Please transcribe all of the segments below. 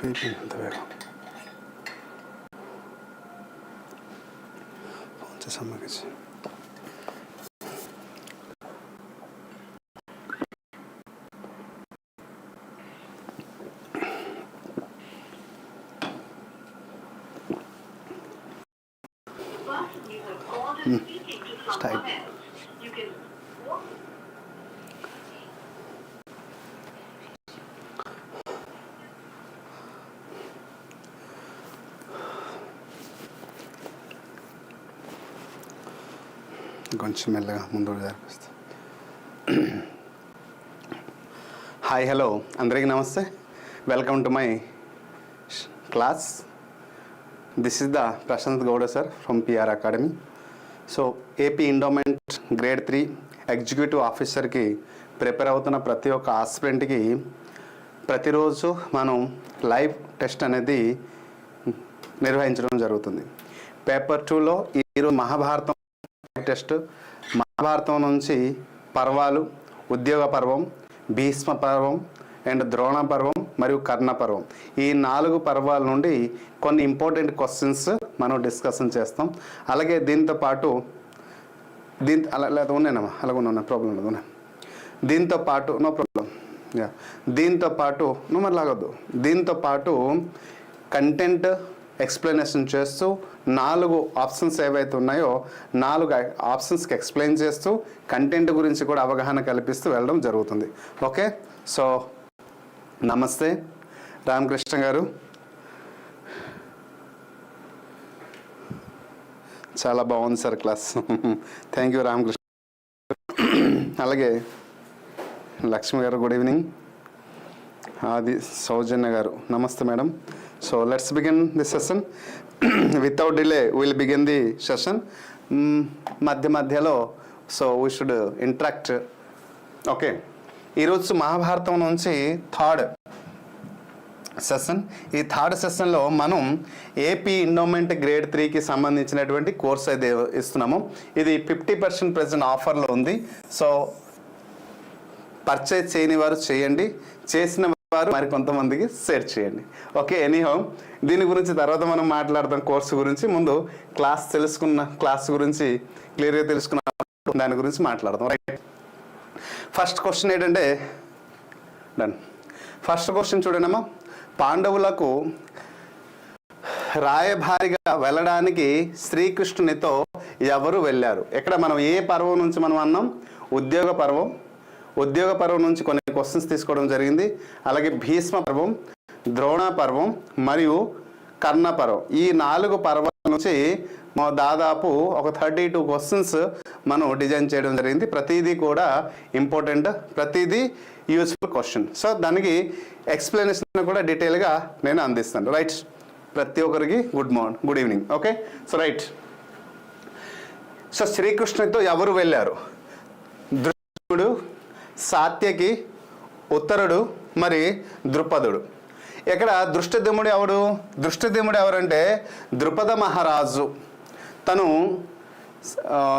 ఎంత వేగం ఫోన్ చేసి అమ్మకి స్టైల్ కొంచెం మెల్లగా ముందు జరిపిస్తా. హాయ్ హలో అందరికీ నమస్తే. Welcome to my class. This is the Prashant Gowda sir from PR academy. So AP endowment grade 3 executive ఆఫీసర్కి ప్రిపేర్ అవుతున్న ప్రతి ఒక్క ఆస్పిరెంట్కి ప్రతిరోజు మనం లైవ్ టెస్ట్ అనేది నిర్వహించడం జరుగుతుంది. పేపర్ 2లో ఈరోజు మహాభారతం టెస్ట్. మహాభారతం నుంచి పర్వాలు, ఉద్యోగ పర్వం, భీష్మ పర్వం అండ్ ద్రోణ పర్వం మరియు కర్ణ పర్వం, ఈ 4 పర్వాల నుండి కొన్ని ఇంపార్టెంట్ క్వశ్చన్స్ మనం డిస్కషన్ చేస్తాం. అలాగే దీంతో పాటు ఉన్నాయమ్మా, అలాగే ఉన్నా ప్రాబ్లం లేదు, ఉన్నాయి. దీంతో పాటు నో ప్రాబ్లం. దీంతో పాటు మరి లాగొద్దు. దీంతో పాటు కంటెంట్ ఎక్స్ప్లెనేషన్ చేస్తూ 4 ఆప్షన్స్ ఏవైతే ఉన్నాయో 4 ఆప్షన్స్కి ఎక్స్ప్లెయిన్ చేస్తూ కంటెంట్ గురించి కూడా అవగాహన కల్పిస్తూ వెళ్ళడం జరుగుతుంది. ఓకే, సో నమస్తే రామకృష్ణ గారు. చాలా బాగుంది sir class. Thank you Ramakrishna. అలాగే లక్ష్మి గారు గుడ్ ఈవినింగ్. ఆది సౌజన్య గారు నమస్తే madam. So let's begin this session. Without delay, we'll begin the session. మధ్యలో so we should interact. Okay, ఈరోజు మహాభారతం నుంచి 3rd సెషన్. ఈ 3rd సెషన్లో మనం ఏపీ ఎండోమెంట్ గ్రేడ్ 3కి సంబంధించినటువంటి కోర్స్ అయితే ఇస్తున్నాము. ఇది 50% ప్రెజెంట్ ఆఫర్లో ఉంది. సో పర్చేజ్ చేయని వారు చేయండి, చేసిన వారు మరి కొంతమందికి షేర్ చేయండి. ఓకే, ఎనీహౌ దీని గురించి తర్వాత మనం మాట్లాడదాం. కోర్సు గురించి ముందు క్లాస్ గురించి క్లియర్గా తెలుసుకున్న దాని గురించి మాట్లాడదాం. రైట్, ఫస్ట్ క్వశ్చన్ ఏంటంటే ఫస్ట్ క్వశ్చన్ చూడండమ్మా. పాండవులకు రాయభారిగా వెళ్ళడానికి శ్రీకృష్ణునితో ఎవరు వెళ్ళారు? ఇక్కడ మనం ఏ పర్వం నుంచి మనం అన్నాం? ఉద్యోగ పర్వం. ఉద్యోగ పర్వం నుంచి కొన్ని క్వశ్చన్స్ తీసుకోవడం జరిగింది. అలాగే భీష్మ పర్వం, ద్రోణ పర్వం మరియు కర్ణ పర్వం, ఈ 4 పర్వాల నుంచి దాదాపు ఒక 32 క్వశ్చన్స్ మనం డిజైన్ చేయడం జరిగింది. ప్రతిదీ కూడా ఇంపార్టెంట్, ప్రతిదీ యూస్ఫుల్ క్వశ్చన్. సో దానికి ఎక్స్ప్లెనేషన్ కూడా డీటెయిల్గా నేను అందిస్తాను. రైట్, ప్రతి ఒక్కరికి good evening. Okay, so right. So శ్రీకృష్ణుడితో ఎవరు వెళ్ళారు? దృష్టుడు, సాత్యకి, ఉత్తరుడు మరి ద్రుపదుడు. ఇక్కడ దృష్టద్యుమ్నుడు ఎవడు? దృష్టద్యుమ్నుడు ఎవరంటే ద్రుపద మహారాజు. తను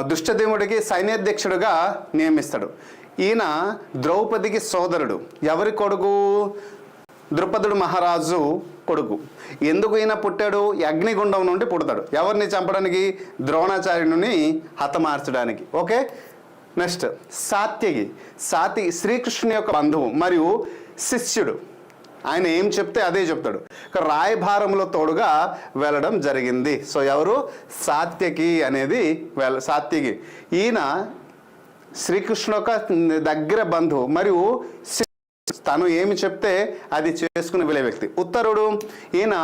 దృష్టద్యుమ్నుడికి సైన్యాధ్యక్షుడిగా నియమిస్తాడు. ఈయన ద్రౌపదికి సోదరుడు. ఎవరి కొడుకు? ద్రుపదుడు మహారాజు కొడుకు. ఎందుకు ఈయన పుట్టాడు? అగ్నిగుండం నుండి పుడతాడు. ఎవరిని చంపడానికి? ద్రోణాచార్యుని హతమార్చడానికి. ఓకే, నెక్స్ట్ సాత్యకి శ్రీకృష్ణుని యొక్క బంధువు మరియు శిష్యుడు. ఆయన ఏం చెప్తే అదే చెప్తాడు. రాయభారంలో తోడుగా వెళ్ళడం జరిగింది. సో ఎవరు? సాత్యకి అనేది సాత్యకి. ఈయన శ్రీకృష్ణు యొక్క దగ్గర బంధువు మరియు తను ఏమి చెప్తే అది చేసుకుని వెళ్ళే వ్యక్తి. ఉత్తరుడు, ఈయన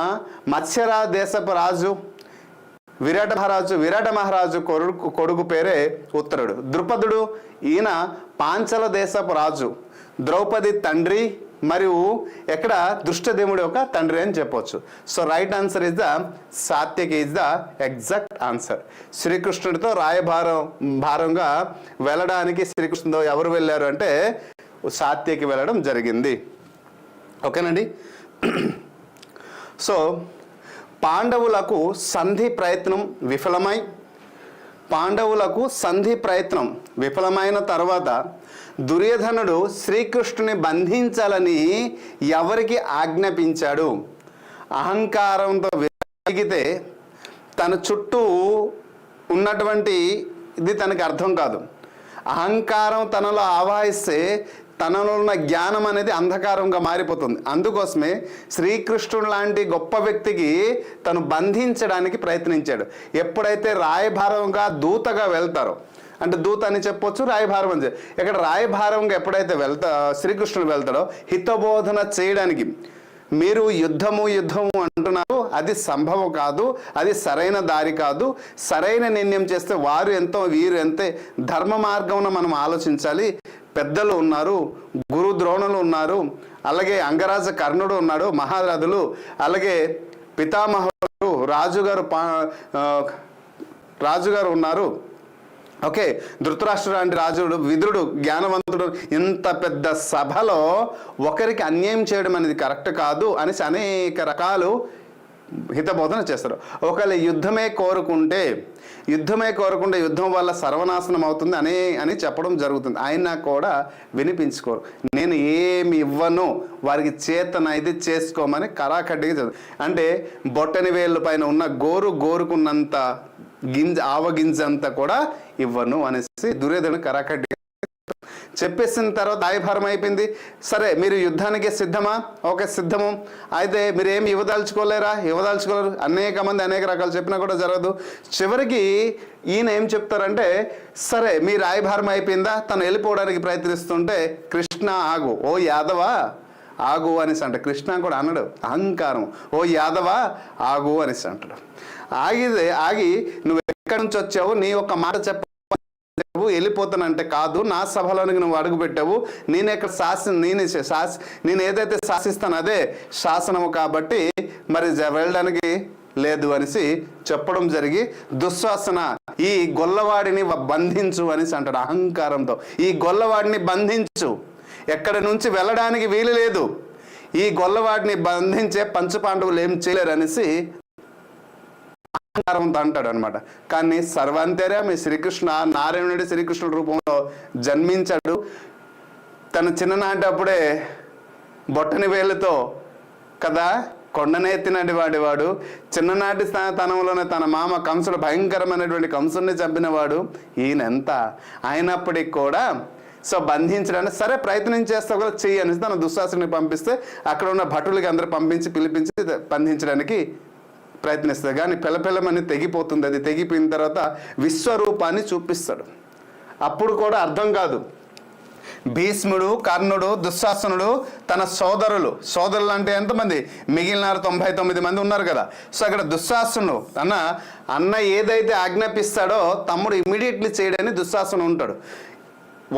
మత్స్యరా దేశపు రాజు విరాట మహారాజు కొడుకు పేరే ఉత్తరుడు. ద్రుపదుడు, ఈయన పాంచల దేశపు రాజు, ద్రౌపది తండ్రి మరియు ఎక్కడ దృష్టదేవుడి యొక్క తండ్రి అని చెప్పవచ్చు. So right answer is the Satyaki is the exact answer. శ్రీకృష్ణుడితో భారంగా వెళ్ళడానికి శ్రీకృష్ణుడితో ఎవరు వెళ్ళారు అంటే సాత్యకి వెళ్ళడం జరిగింది. ఓకేనండి. సో పాండవులకు సంధి ప్రయత్నం విఫలమైన తర్వాత దుర్యోధనుడు శ్రీకృష్ణుని బంధించాలని ఎవరికి ఆజ్ఞాపించాడు? అహంకారంతో విరిగితే తన చుట్టూ ఉన్నటువంటి ఇది తనకి అర్థం కాదు. అహంకారం తనలో ఆవాహిస్తే తనలో ఉన్న జ్ఞానం అనేది అంధకారంగా మారిపోతుంది. అందుకోసమే శ్రీకృష్ణుడు లాంటి గొప్ప వ్యక్తికి తను బంధించడానికి ప్రయత్నించాడు. ఎప్పుడైతే రాయభారంగా దూతగా వెళ్తారో, అంటే దూత అని చెప్పొచ్చు, రాయభారం అని ఇక్కడ రాయభారంగా ఎప్పుడైతే శ్రీకృష్ణుడు వెళ్తాడో హితబోధన చేయడానికి, మీరు యుద్ధము అంటున్నారు, అది సంభవం కాదు, అది సరైన దారి కాదు, సరైన నిర్ణయం చేస్తే వారు ఎంతో వీరు ఎంతే, ధర్మ మార్గంలో మనం ఆలోచించాలి. పెద్దలు ఉన్నారు, గురు ద్రోణులు ఉన్నారు, అలాగే అంగరాజ కర్ణుడు ఉన్నాడు, మహారథులు, అలాగే పితామహుడు రాజుగారు ఉన్నారు. ఓకే, ధృతరాష్ట్రుడు లాంటి రాజుడు, విదురుడు జ్ఞానవంతుడు, ఇంత పెద్ద సభలో ఒకరికి అన్యాయం చేయడం అనేది కరెక్ట్ కాదు అనేసి అనేక రకాలు హితబోధన చేస్తారు. ఒకవేళ యుద్ధమే కోరుకుంటే యుద్ధం వల్ల సర్వనాశనం అవుతుంది అని చెప్పడం జరుగుతుంది. అయినా కూడా వినిపించుకోరు. నేను ఏమి ఇవ్వను, వారికి చేతనైతే చేసుకోమని కరాఖడ్డిగా చదువు. అంటే బొట్టని వేళ్ళ పైన ఉన్న గోరుకున్నంత ఆవగింజ అంతా కూడా ఇవ్వను అనేసి దుర్యోధను కరాఖడ్డి చెప్పేసిన తర్వాత రాయభారం అయిపోయింది. సరే, మీరు యుద్ధానికి సిద్ధమా? ఓకే, సిద్ధము. అయితే మీరు ఏమి ఇవ్వదలుచుకోలేరు. అనేక మంది అనేక రకాలు చెప్పినా కూడా జరగదు. చివరికి ఈయన ఏం చెప్తారంటే, సరే మీ రాయభారం అయిపోయిందా? తను వెళ్ళిపోవడానికి ప్రయత్నిస్తుంటే, కృష్ణ ఆగు, ఓ యాదవ ఆగు అనేసి అంటాడు. కృష్ణ కూడా అనడు, అహంకారం, ఓ యాదవ ఆగు అనేసి అంటాడు. ఆగి నువ్వు ఎక్కడి నుంచి వచ్చావు, నీ ఒక మాట చెప్పు, వెళ్ళిపోతానంటే కాదు, నా సభలోనికి నువ్వు అడుగు పెట్టావు, నేను ఏదైతే శాసిస్తాను అదే శాసనము, కాబట్టి మరి వెళ్ళడానికి లేదు అనేసి చెప్పడం జరిగి, దుశ్శాసన, ఈ గొల్లవాడిని బంధించు అనేసి అంటాడు అహంకారంతో. ఈ గొల్లవాడిని బంధించు, ఎక్కడి నుంచి వెళ్ళడానికి వీలు లేదు, ఈ గొల్లవాడిని బంధించే పంచపాండవులు ఏం చేయలేరు అనేసి అహంకారంతో అంటాడు అనమాట. కానీ సర్వాంతర్యామి శ్రీకృష్ణ నారాయణుడి శ్రీకృష్ణుడి రూపంలో జన్మించాడు. తన చిన్ననాటి అప్పుడే బొట్టని వేలుతో కదా కొండనెత్తినటి వాడు, చిన్ననాటి తనంలోనే తన మామ కంసుడు, భయంకరమైనటువంటి కంసుడిని చంపినవాడు. ఈయనెంత అయినప్పటికీ కూడా సో బంధించడానికి సరే ప్రయత్నం చేస్తా కూడా చెయ్యి అనేసి తన దుశ్శాసనని పంపిస్తే, అక్కడ ఉన్న భటులకి అందరూ పిలిపించి బంధించడానికి ప్రయత్నిస్తుంది. కానీ పిల్లమని తెగిపోతుంది. అది తెగిపోయిన తర్వాత విశ్వరూపాన్ని చూపిస్తాడు. అప్పుడు కూడా అర్థం కాదు. భీష్ముడు, కర్ణుడు, దుశ్శాసనుడు, తన సోదరులు అంటే ఎంతమంది, మిగిలిన 99 మంది ఉన్నారు కదా. సో అక్కడ దుశ్శాసనుడు అన్న ఏదైతే ఆజ్ఞాపిస్తాడో తమ్ముడు ఇమీడియట్లీ చేయడానికి దుశ్శాసనుడు ఉంటాడు.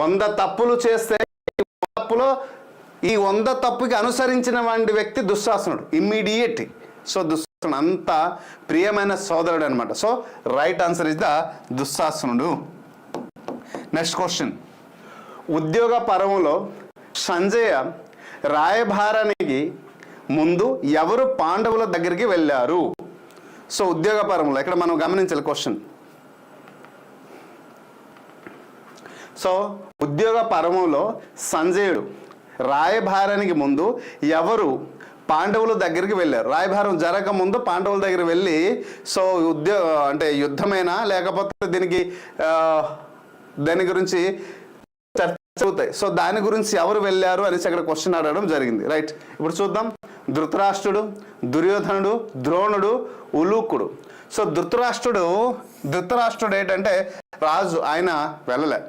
100 తప్పులు చేస్తే ఈ 100 తప్పుకి అనుసరించిన వాడి వ్యక్తి దుశ్శాసనుడు ఇమ్మీడియట్. సో దుశ్శాసనుడు అంత ప్రియమైన సోదరుడు అనమాట. So right answer is the దుశ్శాసనుడు. నెక్స్ట్ క్వశ్చన్, ఉద్యోగ పర్వంలో సంజయ రాయభారానికి ముందు ఎవరు పాండవుల దగ్గరికి వెళ్ళారు? సో ఉద్యోగ పర్వంలో ఇక్కడ మనం గమనించాలి క్వశ్చన్. సో ఉద్యోగ పర్వంలో సంజయుడు రాయభారానికి ముందు ఎవరు పాండవుల దగ్గరికి వెళ్ళారు? రాయభారం జరగక ముందు పాండవుల దగ్గర వెళ్ళి, సో అంటే యుద్ధమేనా లేకపోతే దాని గురించి చర్చ అవుతాయి. సో దాని గురించి ఎవరు వెళ్ళారు అనేసి అక్కడ క్వశ్చన్ అడగడం జరిగింది. రైట్, ఇప్పుడు చూద్దాం. ధృతరాష్ట్రుడు, దుర్యోధనుడు, ద్రోణుడు, ఉలూకుడు. సో ధృతరాష్ట్రుడు ఏంటంటే రాజు, ఆయన వెళ్ళలే.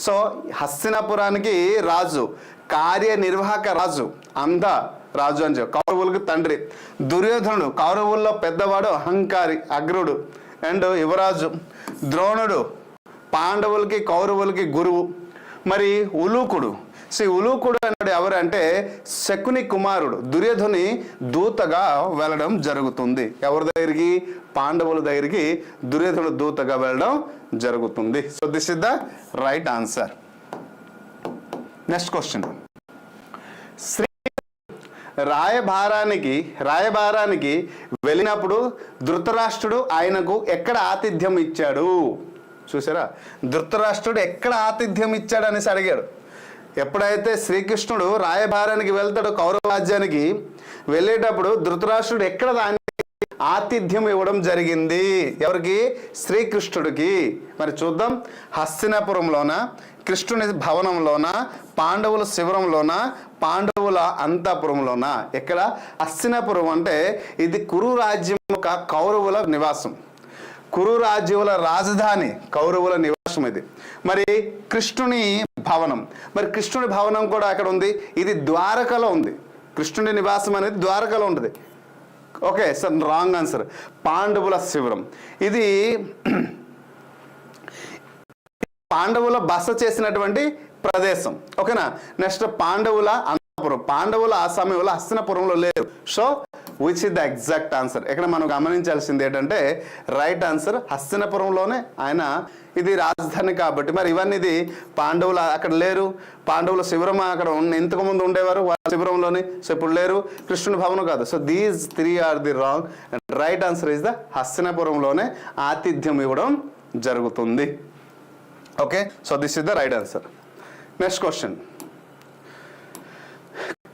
సో హస్తినాపురానికి రాజు, కార్యనిర్వాహక రాజు, అంధ రాజు అని చెప్పి, కౌరవులకు తండ్రి. దుర్యోధనుడు కౌరవుల్లో పెద్దవాడు, అహంకారి, అగ్రుడు అండ్ యువరాజు. ద్రోణుడు పాండవులకి కౌరవులకి గురువు. మరి ఉలూకుడు, ఉలూకుడు అన్నాడు ఎవరంటే శకుని కుమారుడు, దుర్యోధని దూతగా వెళ్ళడం జరుగుతుంది. ఎవరి దగ్గరికి? పాండవుల దగ్గరికి దుర్యోధనుడు దూతగా వెళ్ళడం జరుగుతుంది. So this is the right answer. Next question, రాయభారానికి వెళ్ళినప్పుడు ధృతరాష్ట్రుడు ఆయనకు ఎక్కడ ఆతిథ్యం ఇచ్చాడు? చూసారా, ధృతరాష్ట్రుడు ఎక్కడ ఆతిథ్యం ఇచ్చాడు అనేసి అడిగాడు. ఎప్పుడైతే శ్రీకృష్ణుడు రాయబారానికి వెళ్తాడో కౌరవ రాజ్యానికి వెళ్ళేటప్పుడు ధృతరాష్ట్రుడు ఎక్కడ దాన్ని ఆతిథ్యం ఇవ్వడం జరిగింది? ఎవరికి? శ్రీకృష్ణుడికి. మరి చూద్దాం, హస్తినాపురంలోన, కృష్ణుని భవనంలోన, పాండవుల శిబిరంలోన, పాండవుల అంతఃపురంలోన? ఎక్కడ? హస్తినాపురం అంటే ఇది కురు రాజ్యం యొక్క కౌరవుల నివాసం, కురు రాజ్యముల రాజధాని, కౌరవుల నివాసం ఇది. మరి కృష్ణుని భవనం, మరి కృష్ణుని భవనం కూడా అక్కడ ఉంది. ఇది ద్వారకలో ఉంది. కృష్ణుని నివాసం అనేది ద్వారకలో ఉంటుంది. Okay sir, wrong answer. పాండవుల శిబిరం, ఇది పాండవుల బస చేసినటువంటి ప్రదేశం. ఓకేనా? నెక్స్ట్ పాండవుల అంతఃపురం. పాండవుల ఆ సమయంలో హస్తినాపురంలో లేరు. So which is the exact answer? ఇక్కడ మనం గమనించాల్సింది ఏంటంటే రైట్ ఆన్సర్ హస్తినాపురంలోనే ఆయన, ఇది రాజధాని కాబట్టి. మరి ఇవన్నీ ఇది పాండవులు అక్కడ లేరు, పాండవుల శిబిరం అక్కడ ఇంతకుముందు ఉండేవారు వాళ్ళ శిబిరంలోని, సో ఇప్పుడు లేరు. కృష్ణుని భవనం కాదు. So these 3 are the wrong. Right answer is the హస్తినాపురంలోనే ఆతిథ్యం ఇవ్వడం జరుగుతుంది. Okay, so this is the right answer. Next question,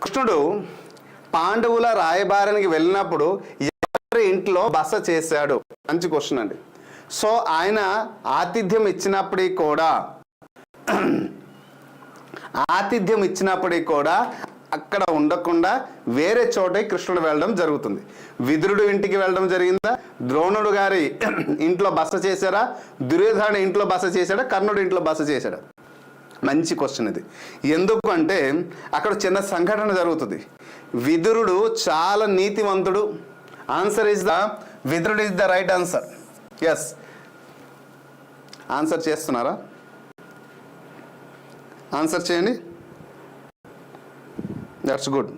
కృష్ణుడు పాండవుల రాయబారానికి వెళ్ళినప్పుడు ఎవరి ఇంట్లో బస చేశాడు? మంచి క్వశ్చన్ అండి. సో ఆయన ఆతిథ్యం ఇచ్చినప్పటికీ కూడా అక్కడ ఉండకుండా వేరే చోటకి కృష్ణుడు వెళ్ళడం జరుగుతుంది. విదురుడు ఇంటికి వెళ్ళడం జరిగిందా? ద్రోణుడు గారి ఇంట్లో బస చేశారా? దుర్యోధనుడి ఇంట్లో బస చేశాడా? కర్ణుడి ఇంట్లో బస చేశాడా? మంచి క్వశ్చన్ ఇది. ఎందుకు అంటే అక్కడ చిన్న సంఘటన జరుగుతుంది. విదురుడు చాలా నీతివంతుడు. ఆన్సర్ ఇస్ ద విదురుడు is the right answer. Yes, answer చేస్తున్నారా? ఆన్సర్ చేయండి. That's good.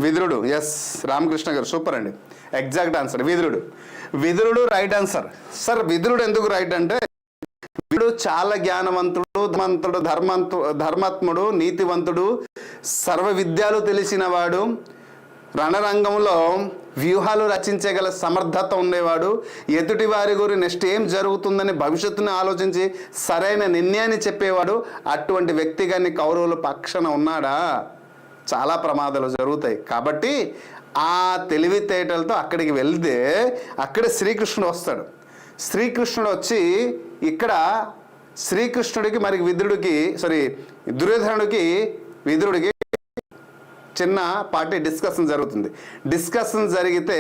విదురుడు. ఎస్, రామకృష్ణ గారు సూపర్ అండి. ఎగ్జాక్ట్ ఆన్సర్ విదురుడు రైట్ ఆన్సర్. సార్ విదురుడు ఎందుకు రైట్ అంటే వీడు చాలా జ్ఞానవంతుడు, ధర్మాత్ముడు, నీతివంతుడు, సర్వ విద్యలు తెలిసినవాడు, రణరంగంలో వ్యూహాలు రచించగల సమర్థత ఉండేవాడు, ఎదుటి వారి గురి నెక్స్ట్ ఏం జరుగుతుందని భవిష్యత్తుని ఆలోచించి సరైన నిర్ణయాన్ని చెప్పేవాడు. అటువంటి వ్యక్తి కానీ కౌరవుల పక్షాన ఉన్నాడా? చాలా ప్రమాదాలు జరుగుతాయి. కాబట్టి ఆ తెలివితేటలతో అక్కడికి వెళ్తే అక్కడ శ్రీకృష్ణుడు వస్తాడు. శ్రీకృష్ణుడు వచ్చి ఇక్కడ శ్రీకృష్ణుడికి మరి దుర్యోధనుడికి విదురుడికి చిన్న పార్టీ డిస్కషన్ జరుగుతుంది. డిస్కషన్ జరిగితే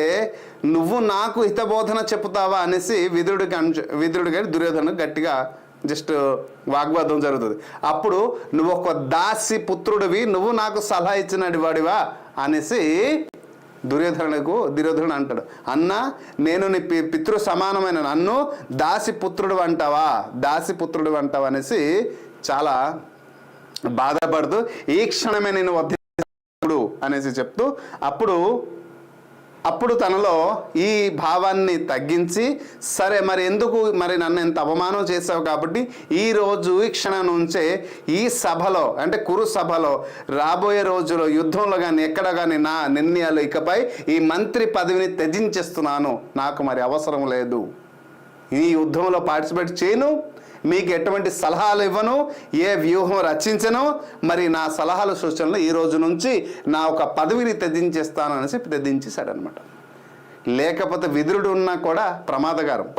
నువ్వు నాకు హితబోధన చెప్తావా అనేసి విదురుడికి దుర్యోధనుడికి గట్టిగా జస్ట్ వాగ్వాదం జరుగుతుంది. అప్పుడు నువ్వు ఒక దాసి పుత్రుడివి, నువ్వు నాకు సలహా ఇచ్చిన వాడివా అనేసి దుర్యోధనుడు అంటాడు. అన్న, నేను నీ పితృ సమానమైన నన్ను దాసిపుత్రుడు అంటావా అనేసి చాలా బాధపడుతూ ఈ క్షణమే నేను వధించుడు అనేసి చెప్తూ అప్పుడు తనలో ఈ భావాన్ని తగ్గించి, సరే మరి ఎందుకు మరి నన్ను ఎంత అవమానం చేశావు కాబట్టి ఈరోజు ఈ క్షణం నుంచే ఈ సభలో అంటే కురు సభలో రాబోయే రోజులో యుద్ధంలో కానీ ఎక్కడ కానీ నా నిర్ణయాలు ఇకపై ఈ మంత్రి పదవిని త్యజించేస్తున్నాను, నాకు మరి అవసరం లేదు, ఈ యుద్ధంలో పార్టిసిపేట్ చేయను, మీకు ఎటువంటి సలహాలు ఇవ్వను, ఏ వ్యూహం రచించను, మరి నా సలహాలు సూచనలు ఈ రోజు నుంచి నా ఒక పదవిని త్యజించేస్తాను అనేసి త్యజించేశాడనమాట. లేకపోతే విదురుడు ఉన్నా కూడా ప్రమాదకరం.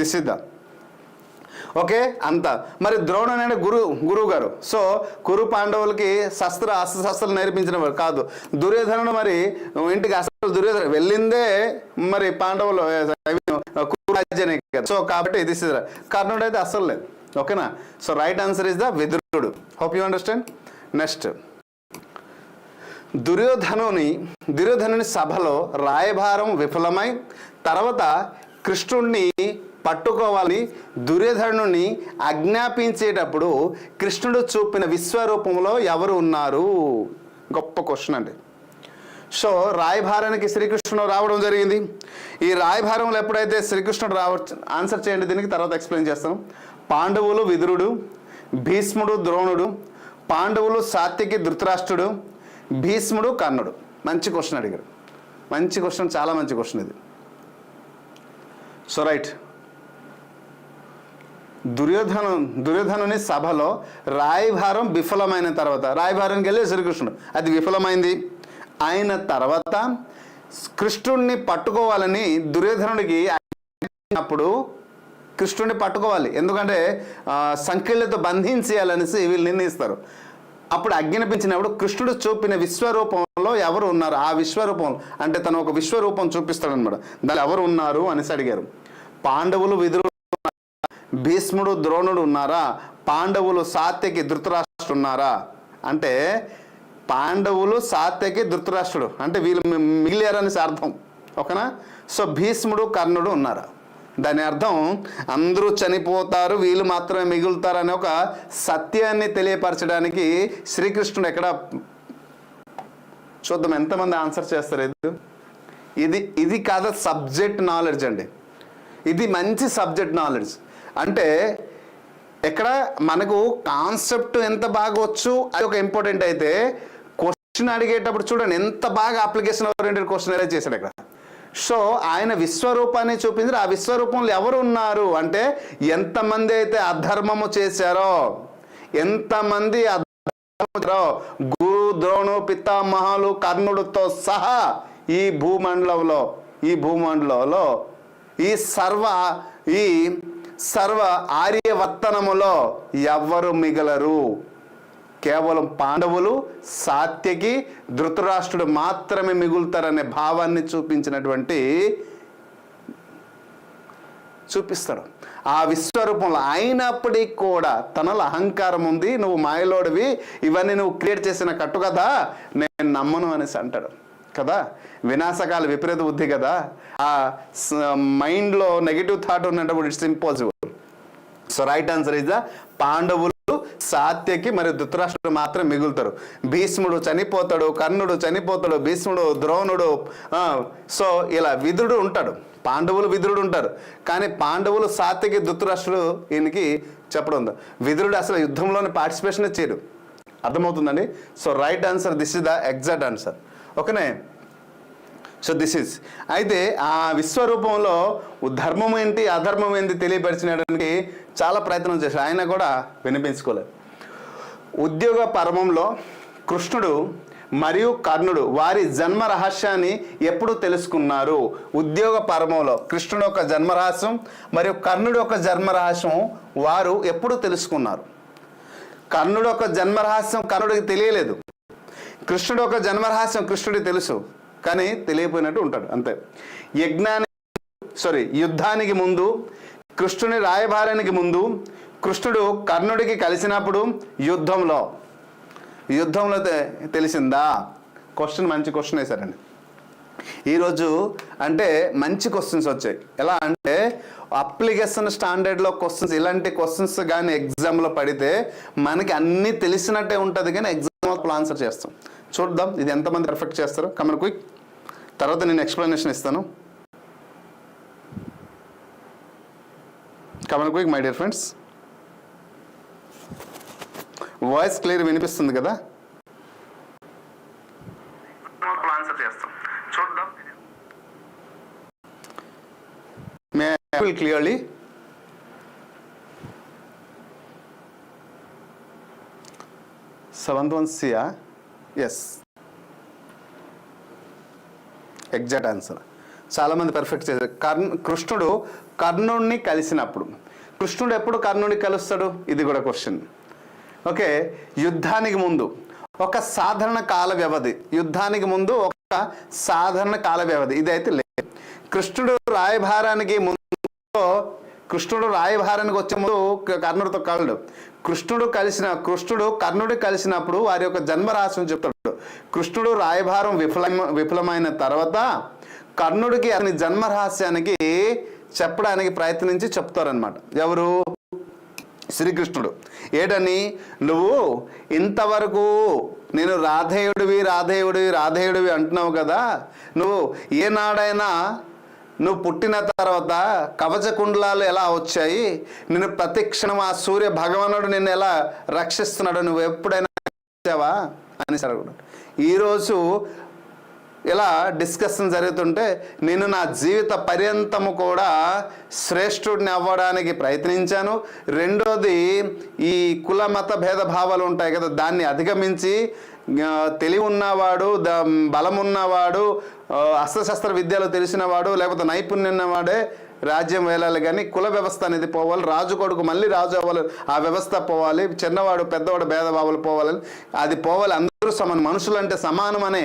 దిస్ ఇస్ ద ఓకే అంతా. మరి ద్రోణుడు అనే గురువు గారు. సో కురు పాండవులకి అస్త్రశస్త్రాలు నేర్పించిన వాడు కాదు. దుర్యోధనుడు మరి ఇంటికి అసలు దుర్యోధన వెళ్ళిందే మరి పాండవులు కురు రాజ్యాన్ని కదా. సో కాబట్టి దిస్ ఇస్ కర్ణుడు అయితే అస్సలు లేదు. ఓకేనా? So right answer is the విదురుడు. Hope you understand. నెక్స్ట్, దుర్యోధనుని సభలో రాయబారం విఫలమై తర్వాత కృష్ణుడిని పట్టుకోవాలని దుర్యోధనుని ఆజ్ఞాపించేటప్పుడు కృష్ణుడు చూపిన విశ్వరూపంలో ఎవరు ఉన్నారు? గొప్ప క్వశ్చన్ అండి. సో రాయబారానికి శ్రీకృష్ణుడు రావడం జరిగింది. ఈ రాయబారంలో ఎప్పుడైతే శ్రీకృష్ణుడు ఆన్సర్ చేయండి దీనికి, తర్వాత ఎక్స్ప్లెయిన్ చేస్తాను. పాండవులు విదురుడు, భీష్ముడు ద్రోణుడు, పాండవులు సాత్యకి ధృతరాష్ట్రుడు, భీష్ముడు కర్ణుడు. మంచి క్వశ్చన్ అడిగారు. మంచి క్వశ్చన్, చాలా మంచి క్వశ్చన్ ఇది. సో రైట్, దుర్యోధనుని సభలో రాయభారం విఫలమైన తర్వాత, రాయభారంకి వెళ్ళి శ్రీకృష్ణుడు, అది విఫలమైంది అయిన తర్వాత కృష్ణుడిని పట్టుకోవాలని దుర్యోధనుడికి అప్పుడు కృష్ణుడిని పట్టుకోవాలి, ఎందుకంటే సంఖ్యలతో బంధించేయాలనేసి వీళ్ళు నిర్ణయిస్తారు. అప్పుడు అజ్ఞాపించినప్పుడు కృష్ణుడు చూపిన విశ్వరూపంలో ఎవరు ఉన్నారు, ఆ విశ్వరూపం అంటే తను ఒక విశ్వరూపం చూపిస్తాడనమాట. దాని ఎవరు ఉన్నారు అనేసి అడిగారు. పాండవులు, విదురుడు, భీష్ముడు, ద్రోణుడు ఉన్నారా? పాండవులు, సాత్యకి, ధృతరాష్ట్రుడు ఉన్నారా? అంటే పాండవులు, సాత్యకి, ధృతరాష్ట్రుడు అంటే వీళ్ళు మిగిలారనేసి అర్థం. ఓకేనా? సో భీష్ముడు, కర్ణుడు ఉన్నారా? దాని అర్థం అందరూ చనిపోతారు, వీళ్ళు మాత్రమే మిగులుతారు అనే ఒక సత్యాన్ని తెలియపరచడానికి శ్రీకృష్ణుడు ఎక్కడ, చూద్దాం ఎంతమంది ఆన్సర్ చేస్తారు. ఇది కాదు సబ్జెక్ట్ నాలెడ్జ్ అండి, ఇది మంచి సబ్జెక్ట్ నాలెడ్జ్. అంటే ఎక్కడ మనకు కాన్సెప్ట్ ఎంత బాగా వచ్చు అది ఒక ఇంపార్టెంట్ అయితే, క్వశ్చన్ అడిగేటప్పుడు చూడండి ఎంత బాగా అప్లికేషన్ ఓరియంటెడ్ క్వశ్చన్ ఎలా చేశాడు ఇక్కడ. సో ఆయన విశ్వరూపాన్ని చూపించారు. ఆ విశ్వరూపంలో ఎవరు ఉన్నారు అంటే ఎంతమంది అయితే అధర్మము చేశారో, ఎంతమంది గురు, ద్రోణు, పితామహాలు, కర్ణుడితో సహా ఈ భూమండలంలో ఈ సర్వ ఆర్యవర్తనములో ఎవ్వరు మిగలరు, కేవలం పాండవులు, సాత్యకి, ధృతరాష్ట్రుడు మాత్రమే మిగులుతారనే భావాన్ని చూపిస్తాడు ఆ విశ్వరూపంలో. అయినప్పటికీ కూడా తనలో అహంకారం ఉంది, నువ్వు మాయలోడివి, ఇవన్నీ నువ్వు క్రియేట్ చేసిన కట్టు కదా, నేను నమ్మను అనేసి అంటాడు కదా. వినాశకాల విపరీత బుద్ధి కదా, ఆ మైండ్లో నెగిటివ్ థాట్ ఉన్నప్పుడు it's impossible. So right answer is the పాండవులు, సాత్యకి మరియు ధృతరాష్ట్రుడు మాత్రం మిగులుతారు. భీష్ముడు చనిపోతాడు, కర్ణుడు చనిపోతాడు, భీష్ముడు, ద్రోణుడు, సో ఇలా విదురుడు ఉంటాడు, పాండవులు, విదురుడు ఉంటారు. కానీ పాండవులు, సాత్యకి, ధృతరాష్ట్రుడు ఈయనకి చెప్పడం ఉంది. విదురుడు అసలు యుద్ధంలోనే పార్టిసిపేషన్ చేయడు. అర్థమవుతుందండి? So right answer, this is the exact answer. ఓకేనే? సో దిస్ ఇస్ అయితే ఆ విశ్వరూపంలో ధర్మం ఏంటి, అధర్మం ఏంటి తెలియపరిచినడానికి చాలా ప్రయత్నం చేశాడు, ఆయన కూడా వినిపించుకోలేదు. ఉద్యోగ పర్వంలో కృష్ణుడు మరియు కర్ణుడు వారి జన్మ రహస్యాన్ని ఎప్పుడు తెలుసుకున్నారు? ఉద్యోగ పర్వంలో కృష్ణుడు యొక్క జన్మ రహస్యం మరియు కర్ణుడు యొక్క జన్మ రహస్యం వారు ఎప్పుడు తెలుసుకున్నారు? కర్ణుడు యొక్క జన్మ రహస్యం కర్ణుడికి తెలియలేదు, కృష్ణుడు యొక్క జన్మ రహస్యం కృష్ణుడికి తెలుసు, కానీ తెలియపోయినట్టు ఉంటాడు అంతే. యుద్ధానికి ముందు, కృష్ణుని రాయబారానికి ముందు, కృష్ణుడు కర్ణుడికి కలిసినప్పుడు, యుద్ధంలో తెలిసిందా? క్వశ్చన్ మంచి క్వశ్చన్ వేశారండి ఈరోజు. అంటే మంచి క్వశ్చన్స్ వచ్చాయి. ఎలా అంటే అప్లికేషన్ స్టాండర్డ్లో క్వశ్చన్స్, ఇలాంటి క్వశ్చన్స్ కానీ ఎగ్జామ్లో పడితే మనకి అన్నీ తెలిసినట్టే ఉంటుంది, కానీ ఎగ్జామ్ ఆన్సర్ చేస్తాం. చూద్దాం ఇది ఎంతమంది పర్ఫెక్ట్ చేస్తారో. కమన్ క్విక్, తర్వాత నేను ఎక్స్ప్లెనేషన్ ఇస్తాను. Come on quick my dear friends. Voice clear వినిపిస్తుంది కదా? ఆన్సర్ చేస్తాం, చూద్దాం. May I clearly? Seventh one సియా? Yes, exact answer. చాలామంది పర్ఫెక్ట్ చేశారు. కృష్ణుడు కర్ణుడిని కలిసినప్పుడు, కృష్ణుడు ఎప్పుడు కర్ణుడిని కలుస్తాడు? ఇది కూడా క్వశ్చన్. ఓకే, యుద్ధానికి ముందు ఒక సాధారణ కాల వ్యవధి, యుద్ధానికి ముందు ఒక సాధారణ కాల వ్యవధి ఇదైతే లేదు. కృష్ణుడు రాయభారానికి వచ్చే ముందు కర్ణుడితో కలడు. కృష్ణుడు కర్ణుడి కలిసినప్పుడు వారి యొక్క జన్మరహస్యం చెప్తాడు. కృష్ణుడు రాయభారం విఫలమైన తర్వాత కర్ణుడికి అతని జన్మరహస్యానికి చెప్పడానికి ప్రయత్నించి చెప్తారనమాట. ఎవరు? శ్రీకృష్ణుడు. ఏడని, నువ్వు ఇంతవరకు నేను రాధేయుడివి అంటున్నావు కదా, నువ్వు ఏనాడైనా నువ్వు పుట్టిన తర్వాత కవచ కుండలాలు ఎలా వచ్చాయి, నేను ప్రతి క్షణం ఆ సూర్య భగవానుడు నిన్ను ఎలా రక్షిస్తున్నాడు, నువ్వు ఎప్పుడైనా వచ్చావా అని అడుగుతాడు. ఈరోజు ఇలా డిస్కషన్ జరుగుతుంటే నేను నా జీవిత పర్యంతము కూడా శ్రేష్ఠుడిని అవ్వడానికి ప్రయత్నించాను. రెండోది, ఈ కుల మత భేదభావాలు ఉంటాయి కదా, దాన్ని అధిగమించి తెలివి ఉన్నవాడు, బలం ఉన్నవాడు, అస్త్రశస్త్ర విద్యలు తెలిసినవాడు, లేకపోతే నైపుణ్యం ఉన్నవాడే రాజ్యం వెళ్ళాలి. కానీ కుల వ్యవస్థ అనేది పోవాలి, రాజు కొడుకు మళ్ళీ రాజు అవ్వాలి, ఆ వ్యవస్థ పోవాలి, చిన్నవాడు పెద్దవాడు భేదభావాలు పోవాలని, అది పోవాలి, అందరూ సమానం, మనుషులు అంటే సమానం అనే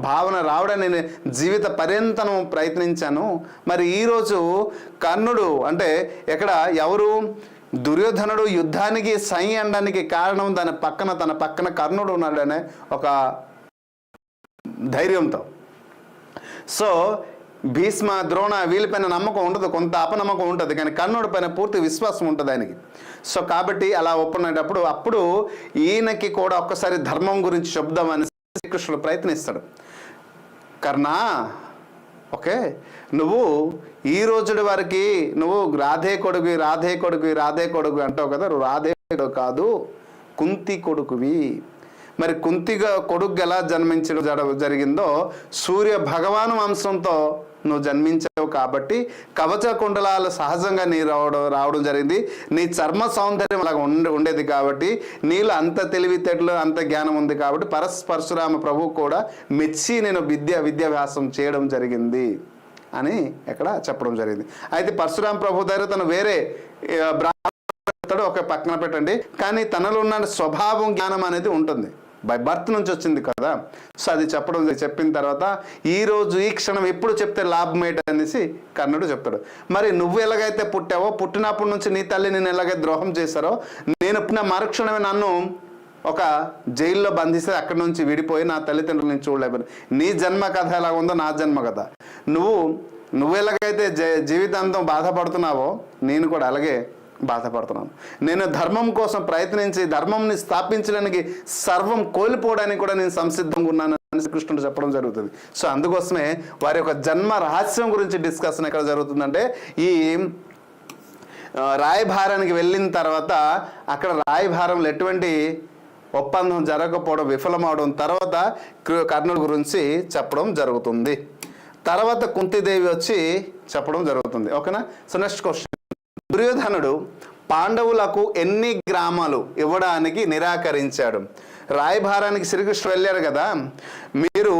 భావన రావడానికి నేను జీవిత పర్యంతం ప్రయత్నించాను. మరి ఈరోజు కర్ణుడు అంటే ఎక్కడ ఎవరు? దుర్యోధనుడు యుద్ధానికి సై అనడానికి కారణం తన పక్కన కర్ణుడు ఉన్నాడనే ఒక ధైర్యంతో. సో భీష్మ, ద్రోణ వీళ్ళపైన నమ్మకం ఉండదు, కొంత అపనమ్మకం ఉంటుంది, కానీ కర్ణుడి పైన పూర్తి విశ్వాసం ఉంటుంది ఆయనకి. సో కాబట్టి అలా ఒప్పుకునేటప్పుడు అప్పుడు ఈయనకి కూడా ఒక్కసారి ధర్మం గురించి చెప్దామని శ్రీకృష్ణుడు ప్రయత్నిస్తాడు. కర్ణ, ఓకే, నువ్వు ఈ రోజుడి వరకు నువ్వు రాధే కొడుకు అంటావు కదా, రాధే కొడుకు కాదు, కుంతి కొడుకువి. మరి కుంతిగా కొడుకు ఎలా జన్మించడం జరిగిందో, సూర్య భగవాను వంశంతో నువ్వు జన్మించావు కాబట్టి కవచ కుండలాలు సహజంగా నీ రావడం జరిగింది. నీ చర్మ సౌందర్యం అలాగ ఉండేది కాబట్టి, నీలో అంత తెలివితేటలు అంత జ్ఞానం ఉంది కాబట్టి పరశురామ ప్రభువు కూడా మెచ్చి నేను విద్యాభ్యాసం చేయడం జరిగింది అని ఎక్కడ చెప్పడం జరిగింది. అయితే పరశురామ ప్రభు దగ్గర తను వేరే బ్రాహ్మణుడు ఒక పక్కన పెట్టండి, కానీ తనలో ఉన్న స్వభావం జ్ఞానం అనేది ఉంటుంది, బై బర్త్ నుంచి వచ్చింది కదా. సో అది చెప్పిన తర్వాత ఈరోజు ఈ క్షణం ఎప్పుడు చెప్తే లాభం ఏంటనేసి కర్ణుడు చెప్తాడు. మరి నువ్వు ఎలాగైతే పుట్టావో, పుట్టినప్పటి నుంచి నీ తల్లి నేను ఎలాగైతే ద్రోహం చేశారో, నేను పుట్టిన మరుక్షణమే నన్ను ఒక జైల్లో బంధిస్తే అక్కడి నుంచి విడిపోయి నా తల్లిదండ్రులు నేను చూడలేకపోయినా. నీ జన్మ కథ ఎలా ఉందో నా జన్మ కథ. నువ్వు ఎలాగైతే జీవితాంతం బాధపడుతున్నావో నేను కూడా అలాగే బాధపడుతున్నాను. నేను ధర్మం కోసం ప్రయత్నించి ధర్మంని స్థాపించడానికి సర్వం కోల్పోవడానికి కూడా నేను సంసిద్ధంగా ఉన్నాను అని కృష్ణుడు చెప్పడం జరుగుతుంది. సో అందుకోసమే వారి యొక్క జన్మ రహస్యం గురించి డిస్కషన్ ఎక్కడ జరుగుతుందంటే, ఈ రాయభారానికి వెళ్ళిన తర్వాత అక్కడ రాయభారంలో ఎటువంటి ఒప్పందం జరగకపోవడం, విఫలమవడం తర్వాత కర్ణుడి గురించి చెప్పడం జరుగుతుంది. తర్వాత కుంతిదేవి వచ్చి చెప్పడం జరుగుతుంది. ఓకేనా? సో నెక్స్ట్ క్వశ్చన్, దుర్యోధనుడు పాండవులకు ఎన్ని గ్రామాలు ఇవ్వడానికి నిరాకరించాడు? రాయభారానికి శ్రీకృష్ణుడు వెళ్ళారు కదా, మీరు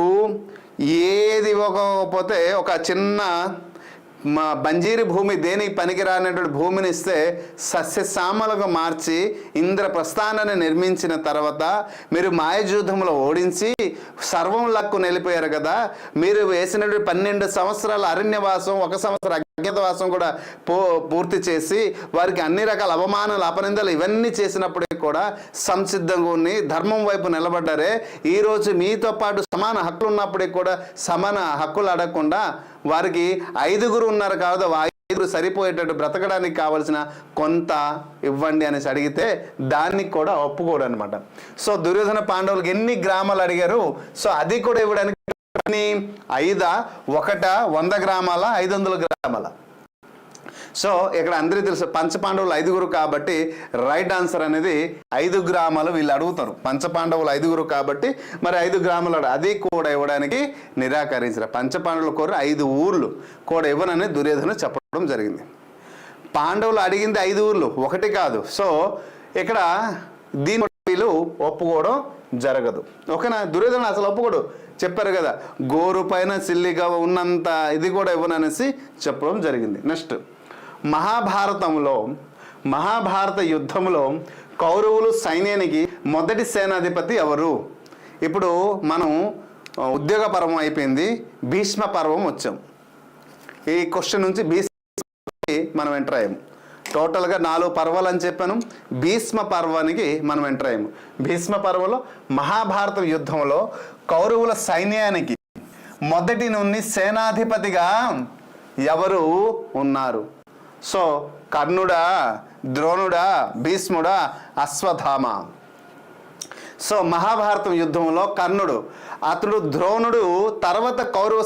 ఏది ఇవ్వకపోతే ఒక చిన్న బంజీరి భూమి, దేనికి పనికిరానటువంటి భూమిని ఇస్తే సస్యశ్యామలుగా మార్చి ఇంద్రప్రస్థానాన్ని నిర్మించిన తర్వాత మీరు మాయజూధంలో ఓడించి సర్వం లక్కు నిలిపోయారు కదా. మీరు వేసినటువంటి 12 సంవత్సరాల అరణ్యవాసం, 1 సంవత్సరం అజ్ఞాతవాసం కూడా పూర్తి చేసి వారికి అన్ని రకాల అవమానాలు, అపనిందలు ఇవన్నీ చేసినప్పటికీ కూడా సంసిద్ధంగా ఉండి ధర్మం వైపు నిలబడ్డారే. ఈరోజు మీతో పాటు సమాన హక్కులు ఉన్నప్పటికీ కూడా సమాన హక్కులు అడగకుండా వారికి 5గురు ఉన్నారు కాదు, 5గురు సరిపోయేటట్టు బ్రతకడానికి కావలసిన కొంత ఇవ్వండి అనేసి అడిగితే దానికి కూడా ఒప్పుకోడు అనమాట. సో దుర్యోధన పాండవులకు ఎన్ని గ్రామాలు అడిగారు, సో అది కూడా ఇవ్వడానికి 5, 1, 100 గ్రామాల, 500 గ్రామాల. సో ఇక్కడ అందరికీ తెలుసు పంచపాండవులు 5గురు కాబట్టి రైట్ ఆన్సర్ అనేది 5 గ్రామాలు వీళ్ళు అడుగుతారు. పంచపాండవులు 5గురు కాబట్టి మరి 5 గ్రామాలు అది కూడా ఇవ్వడానికి నిరాకరించారు. పంచపాండవుల కోరి 5 ఊర్లు కూడా ఇవ్వనని దుర్యోధన చెప్పడం జరిగింది. పాండవులు అడిగింది 5 ఊర్లు, 1 కాదు. సో ఇక్కడ దీని వీళ్ళు ఒప్పుకోవడం జరగదు. ఓకేనా? దుర్యోధన అసలు ఒప్పుకోడు, చెప్పారు కదా, గోరు పైన సిల్లిగా ఉన్నంత ఇది కూడా ఇవ్వననేసి చెప్పడం జరిగింది. నెక్స్ట్, మహాభారత యుద్ధంలో కౌరవులు సైన్యానికి మొదటి సేనాధిపతి ఎవరు? ఇప్పుడు మనం ఉద్యోగ పర్వం అయిపోయింది, భీష్మ పర్వం వచ్చాం. ఈ క్వశ్చన్ నుంచి భీష్మకి మనం ఎంటర్ అయ్యాము. టోటల్గా 4 పర్వాలు అని చెప్పాను, భీష్మ పర్వానికి మనం ఎంటర్ అయ్యాము. భీష్మ పర్వంలో మహాభారత యుద్ధంలో కౌరవుల సైన్యానికి మొదటి నుండి సేనాధిపతిగా ఎవరు ఉన్నారు? సో కర్ణుడా, ద్రోణుడా, భీష్ముడా, అశ్వత్థామ? సో మహాభారతం యుద్ధంలో కర్ణుడు, అతడు ద్రోణుడు తర్వాత కౌరవ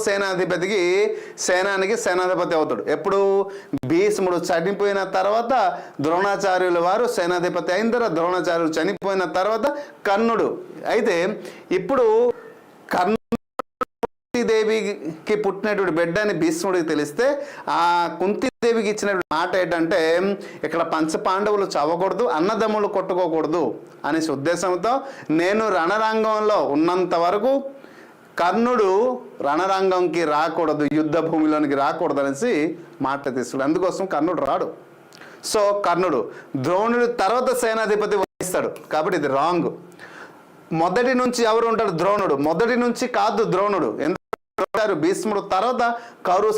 సేనానికి సేనాధిపతి అవుతాడు. ఎప్పుడు? భీష్ముడు చనిపోయిన తర్వాత ద్రోణాచార్యుల వారు సేనాధిపతి అయిన తర్వాత, ద్రోణాచార్యులు చనిపోయిన తర్వాత కర్ణుడు. అయితే ఇప్పుడు కర్ణుడి కుంతీదేవికి పుట్టినటువంటి బిడ్డ అని భీష్ముడికి తెలిస్తే ఆ కుంతీదేవికి ఇచ్చినటువంటి మాట ఏంటంటే ఇక్కడ పంచపాండవులు చవకూడదు, అన్నదమ్ములు కొట్టుకోకూడదు అనేసి ఉద్దేశంతో నేను రణరంగంలో ఉన్నంత వరకు కర్ణుడు రణరంగంకి రాకూడదు, యుద్ధ భూమిలోనికి రాకూడదు అనేసి మాట తీసుకున్నాడు. అందుకోసం కర్ణుడు రాడు. సో కర్ణుడు ద్రోణుడి తర్వాత సేనాధిపతి వహిస్తాడు, కాబట్టి ఇది రాంగ్. మొదటి నుంచి ఎవరు ఉంటాడు? ద్రోణుడు. మొదటి నుంచి కాదు ద్రోణుడు, ఎందుకంటే భీష్ముడు తర్వాత కౌరవ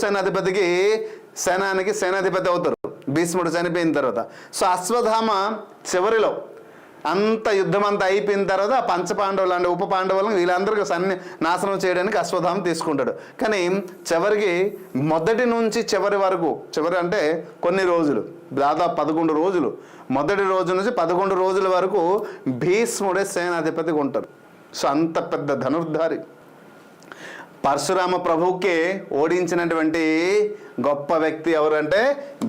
సేనానికి సేనాధిపతి అవుతారు భీష్ముడు చనిపోయిన తర్వాత. సో అశ్వత్థామ చివరిలో అంత యుద్ధం అంతా అయిపోయిన తర్వాత పంచపాండవులు అంటే ఉప పాండవులను వీళ్ళందరికీ నాశనం చేయడానికి అశ్వత్థామ తీసుకుంటాడు. కానీ చివరికి మొదటి నుంచి చివరి వరకు, చివరి అంటే కొన్ని రోజులు, దాదాపు 11 రోజులు, మొదటి రోజు నుంచి 11 రోజుల వరకు భీష్ముడే సేనాధిపతిగా ఉంటారు. సో అంత పెద్ద ధనుర్ధారి. పరశురామ ప్రభువుకే ఓడించినటువంటి గొప్ప వ్యక్తి ఎవరంటే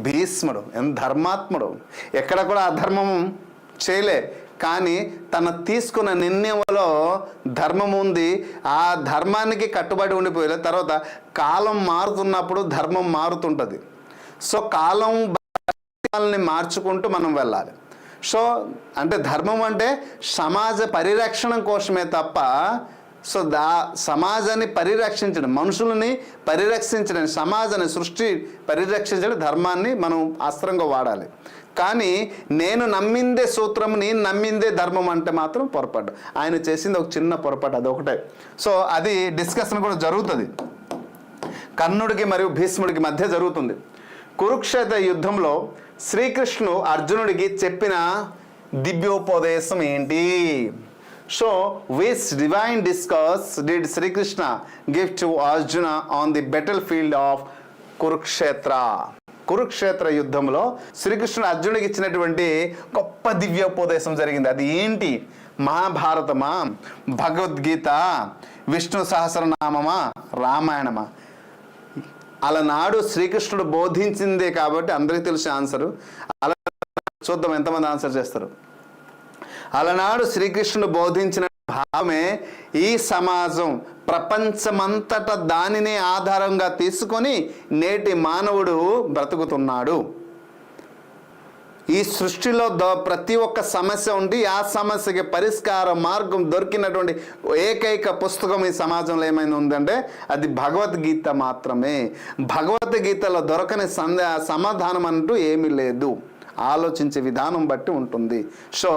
భీష్ముడు. ఎంత ధర్మాత్ముడు, ఎక్కడ కూడా అధర్మం చేయలే, కానీ తన తీసుకున్న నిర్ణయంలో ధర్మం ఉంది. ఆ ధర్మానికి కట్టుబడి ఉండిపోయే తర్వాత కాలం మారుతున్నప్పుడు ధర్మం మారుతుంటుంది. సో కాలం మార్చుకుంటూ మనం వెళ్ళాలి. సో అంటే ధర్మం అంటే సమాజ పరిరక్షణ కోసమే తప్ప సో సమాజాన్ని పరిరక్షించడం, మనుషులని పరిరక్షించడం, సమాజాన్ని సృష్టి పరిరక్షించడం ధర్మాన్ని మనం అస్త్రంగా వాడాలి. కానీ నేను నమ్మిందే సూత్రం, నేను నమ్మిందే ధర్మం అంటే మాత్రం పొరపాటు. ఆయన చేసింది ఒక చిన్న పొరపాటు, అదొకటే. సో అది డిస్కషన్ కూడా జరుగుతుంది, కర్ణుడికి మరియు భీష్ముడికి మధ్య జరుగుతుంది. కురుక్షేత్ర యుద్ధంలో శ్రీకృష్ణుడు అర్జునుడికి చెప్పిన దివ్యోపదేశం ఏంటి? So which divine discourse did Sri Krishna give to Arjuna on the battlefield of Kurukshetra? Kurukshetra యుద్ధంలో శ్రీకృష్ణుడు అర్జునుడికి ఇచ్చినటువంటి గొప్ప దివ్యోపదేశం జరిగింది. అది ఏంటి? మహాభారతమా, భగవద్గీత, విష్ణు సహస్రనామమా, రామాయణమా? అలనాడు శ్రీకృష్ణుడు బోధించిందే కాబట్టి అందరికీ తెలిసిన ఆన్సరు. అలా చూద్దాం ఎంతమంది ఆన్సర్ చేస్తారు. అలనాడు శ్రీకృష్ణుడు బోధించిన భావమే ఈ సమాజం, ప్రపంచమంతటా దానినే ఆధారంగా తీసుకొని నేటి మానవుడు బ్రతుకుతున్నాడు. ఈ సృష్టిలో ప్రతి ఒక్క సమస్య ఉండి ఆ సమస్యకి పరిష్కార మార్గం దొరికినటువంటి ఏకైక పుస్తకం ఈ సమాజంలో ఏమైనా ఉందంటే అది భగవద్గీత మాత్రమే. భగవద్గీతలో దొరకని సమాధానం అంటూ ఏమీ లేదు, ఆలోచించే విధానం బట్టి ఉంటుంది. సో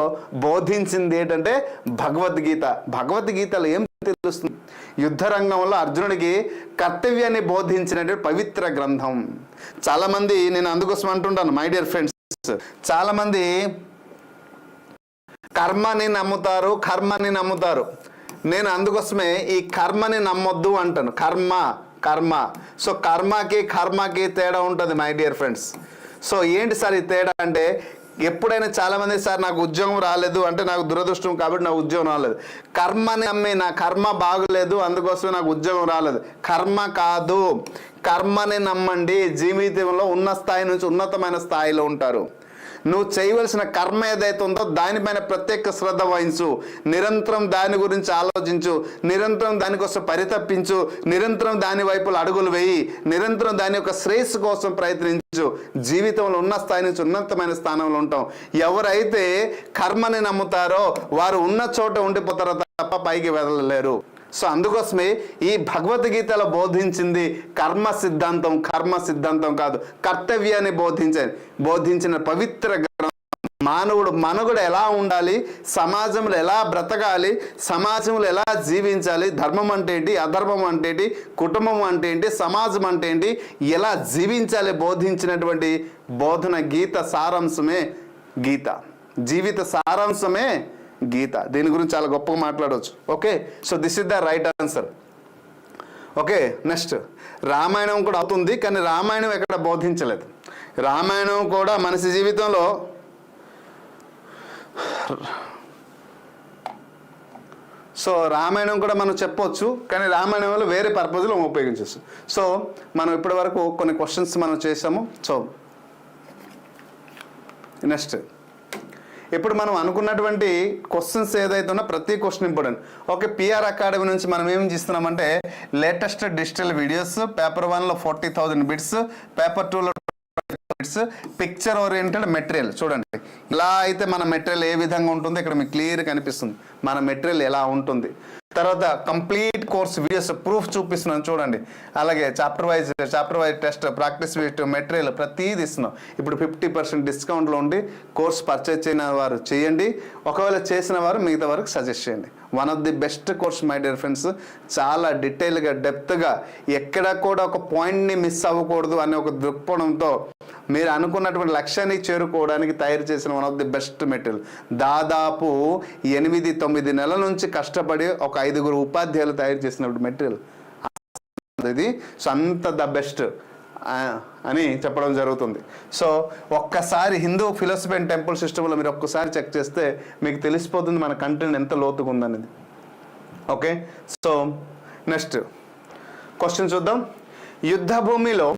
బోధించింది ఏంటంటే భగవద్గీత. భగవద్గీతలో ఏం తెలుస్తుంది? యుద్ధ రంగంలో అర్జునుడికి కర్తవ్యాన్ని బోధించినటువంటి పవిత్ర గ్రంథం. చాలామంది, నేను అందుకోసం అంటుంటాను మై డియర్ ఫ్రెండ్స్, చాలామంది కర్మని నమ్ముతారు. నేను అందుకోసమే ఈ కర్మని నమ్మొద్దు అంటాను. కర్మ. సో కర్మకి తేడా ఉంటుంది మై డియర్ ఫ్రెండ్స్. సో ఏంటి సార్ ఈ తేడా అంటే, ఎప్పుడైనా చాలామంది సార్ నాకు ఉద్యోగం రాలేదు అంటే నాకు దురదృష్టం కాబట్టి నాకు ఉద్యోగం రాలేదు. కర్మని నమ్మి నా కర్మ బాగులేదు అందుకోసమే నాకు ఉద్యోగం రాలేదు. కర్మ కాదు, కర్మని నమ్మండి. జీవితంలో ఉన్న స్థాయి నుంచి ఉన్నతమైన స్థాయిలో ఉంటారు. నువ్వు చేయవలసిన కర్మ ఏదైతే ఉందో దానిపైన ప్రత్యేక శ్రద్ధ వహించు, నిరంతరం దాని గురించి ఆలోచించు, నిరంతరం దానికోసం పరితపించు, నిరంతరం దాని వైపులు అడుగులు వేయి, నిరంతరం దాని యొక్క శ్రేయస్సు కోసం ప్రయత్నించు. జీవితంలో ఉన్న స్థాయి నుంచి ఉన్నతమైన స్థానంలో ఉంటాం. ఎవరైతే కర్మని నమ్ముతారో వారు ఉన్న చోట ఉండిపోతారో తప్ప పైకి వెళ్ళలేరు. సో అందుకోసమే ఈ భగవద్గీతలో బోధించింది కర్మ సిద్ధాంతం కాదు, కర్తవ్యాన్ని బోధించిన పవిత్ర గ్రంథం. మానవుడు మనుగడ ఎలా ఉండాలి, సమాజంలో ఎలా బ్రతకాలి, సమాజంలో ఎలా జీవించాలి, ధర్మం అంటే ఏంటి, అధర్మం అంటే ఏంటి, కుటుంబం అంటే ఏంటి, సమాజం అంటే ఏంటి, ఎలా జీవించాలి బోధించినటువంటి బోధన గీత సారాంశమే గీత. జీవిత సారాంశమే గీత. దీని గురించి చాలా గొప్పగా మాట్లాడవచ్చు. Okay, so this is the right answer. Okay, next Ramayanam కూడా అవుతుంది, కానీ రామాయణం ఎక్కడ బోధించలేదు. రామాయణం కూడా మనిషి జీవితంలో సో రామాయణం కూడా మనం చెప్పొచ్చు, కానీ రామాయణంలో వేరే పర్పస్లో ఉపయోగించవచ్చు. సో మనం ఇప్పటి వరకు కొన్ని క్వశ్చన్స్ మనం చేసాము. సో నెక్స్ట్ ఇప్పుడు మనం అనుకున్నటువంటి క్వశ్చన్స్ ఏదైతే ఉన్నా ప్రతి question important. Okay, PR academy నుంచి మనం ఏం చేస్తున్నామంటే లేటెస్ట్ డిజిటల్ వీడియోస్, పేపర్ 1లో 40,000 బిట్స్, పేపర్ 2లో బిట్స్, పిక్చర్ ఓరియంటెడ్ మెటీరియల్. చూడండి ఇలా అయితే మన మెటీరియల్ ఏ విధంగా ఉంటుందో ఇక్కడ మీకు క్లియర్ కనిపిస్తుంది మన మెటీరియల్ ఎలా ఉంటుంది. తర్వాత కంప్లీట్ కోర్స్ వీడియోస్ ప్రూఫ్ చూపిస్తున్నాను చూడండి. అలాగే chapter wise test, practice wheat, material ప్రతిదీ ఇస్తున్నాం. ఇప్పుడు 50% డిస్కౌంట్లో ఉండి కోర్స్ పర్చేజ్ చేయని వారు చేయండి, ఒకవేళ చేసిన వారు మిగతా వారికి సజెస్ట్ చేయండి. One of the best course my dear friends. చాలా డీటెయిల్గా డెప్త్గా ఎక్కడ కూడా ఒక పాయింట్ని మిస్ అవ్వకూడదు అనే ఒక దృక్పథంతో మీరు అనుకున్నటువంటి లక్ష్యాన్ని చేరుకోవడానికి తయారు చేసిన one of the best material. దాదాపు 8-9 నెలల నుంచి కష్టపడి ఒక 5 ఉపాధ్యాయులు తయారు చేసినప్పుడు మెటీరియల్ ఇది. సో అంత ద బెస్ట్ అని చెప్పడం జరుగుతుంది. సో ఒక్కసారి హిందూ ఫిలాసఫీ అండ్ టెంపుల్ సిస్టంలో మీరు ఒక్కసారి చెక్ చేస్తే మీకు తెలిసిపోతుంది మన కంటెంట్ ఎంత లోతుగా ఉందనేది. ఓకే, సో నెక్స్ట్ క్వశ్చన్ చూద్దాం. యుద్ధ భూమిలో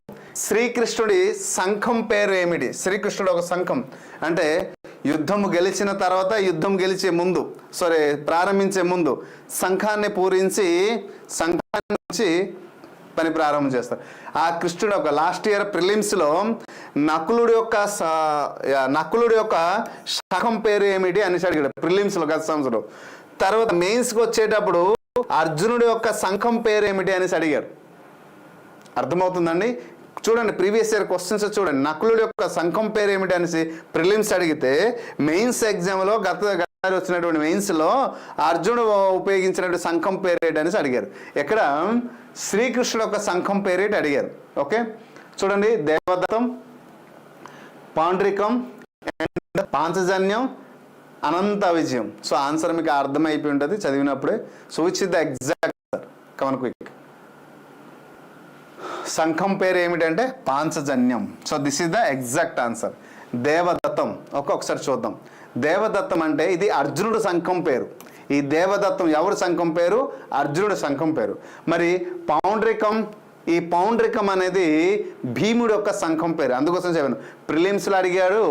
శ్రీకృష్ణుడి సంఘం పేరు ఏమిటి? శ్రీకృష్ణుడు ఒక సంఘం అంటే యుద్ధం గెలిచిన తర్వాత, యుద్ధం గెలిచే ముందు, ప్రారంభించే ముందు సంఘాన్ని పూరించి సంఘాన్ని నుంచి పని ప్రారంభం చేస్తారు. ఆ కృష్ణుడు ఒక లాస్ట్ ఇయర్ ప్రిలిమ్స్లో నకులుడి యొక్క శాఖం పేరు ఏమిటి అని అడిగాడు ప్రిలిమ్స్లో గత సంవత్సరం. తర్వాత మెయిన్స్కి వచ్చేటప్పుడు అర్జునుడి యొక్క సంఘం పేరు ఏమిటి అనేసి అడిగారు. అర్థమవుతుందండి? చూడండి ప్రీవియస్ ఇయర్ క్వశ్చన్స్ చూడండి. నకులుడి యొక్క సంఘం పేరు ఏమిటి అనేసి ప్రిలిమ్స్ అడిగితే మెయిన్స్ ఎగ్జామ్లో గత వచ్చినటువంటి మెయిన్స్లో అర్జునుడు ఉపయోగించినటువంటి సంఘం పేరు ఏంటి అనేసి అడిగారు. ఎక్కడ శ్రీకృష్ణుడు యొక్క సంఘం పేరు ఏంటి అడిగారు. ఓకే, చూడండి దేవదత్తం, పాండ్రికం అండ్ పాంచజన్యం, అనంత విజయం. సో ఆన్సర్ మీకు అర్థమైపోయి ఉంటుంది చదివినప్పుడే. So which is the exact answer? Come on quick. సంఘం పేరు ఏమిటంటే పాంచజన్యం. So this is the exact answer. దేవదత్తం ఒకసారి చూద్దాం. దేవదత్తం అంటే ఇది అర్జునుడు సంఘం పేరు. ఈ దేవదత్తం ఎవరు సంఘం పేరు? అర్జునుడు సంఘం పేరు. మరి పౌండ్రికం, ఈ పౌండ్రికం అనేది భీముడు యొక్క సంఘం పేరు. అందుకోసం చెప్పాను ప్రిలిమ్స్లో అడిగాడు,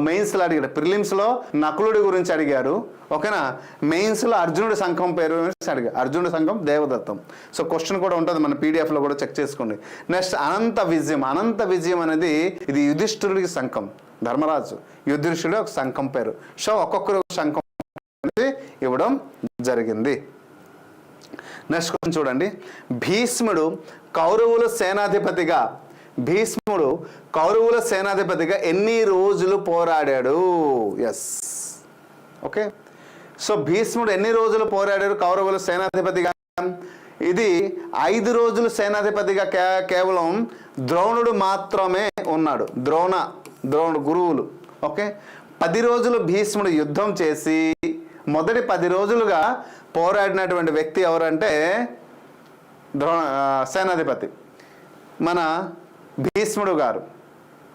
మెయిన్స్లో అడిగాడు. ప్రిలిమ్స్లో నకులుడి గురించి అడిగారు, ఓకేనా. మెయిన్స్లో అర్జునుడి సంఘం పేరు అడిగారు. అర్జునుడి సంఘం దేవదత్తం. సో క్వశ్చన్ కూడా ఉంటుంది మన పీడిఎఫ్లో కూడా చెక్ చేసుకోండి. నెక్స్ట్ అనంత విజయం. అనంత విజయం అనేది ఇది యుధిష్ఠిరుడికి సంఘం. ధర్మరాజు యుధిష్ఠిరుడు ఒక సంఘం పేరు. సో ఒక్కొక్కరు సంఘం అనేది ఇవ్వడం జరిగింది. నెక్స్ట్ క్వశ్చన్ చూడండి. భీష్ముడు కౌరవుల సేనాధిపతిగా ఎన్ని రోజులు పోరాడాడు? Yes, okay. సో భీష్ముడు ఎన్ని రోజులు పోరాడాడు కౌరవుల సేనాధిపతిగా? ఇది 5 రోజులు సేనాధిపతిగా కేవలం ద్రోణుడు మాత్రమే ఉన్నాడు. ద్రోణుడు గురువులు. ఓకే, 10 రోజులు భీష్ముడు యుద్ధం చేసి మొదటి 10 రోజులుగా పోరాడినటువంటి వ్యక్తి ఎవరంటే సేనాధిపతి మన భీష్ముడు గారు.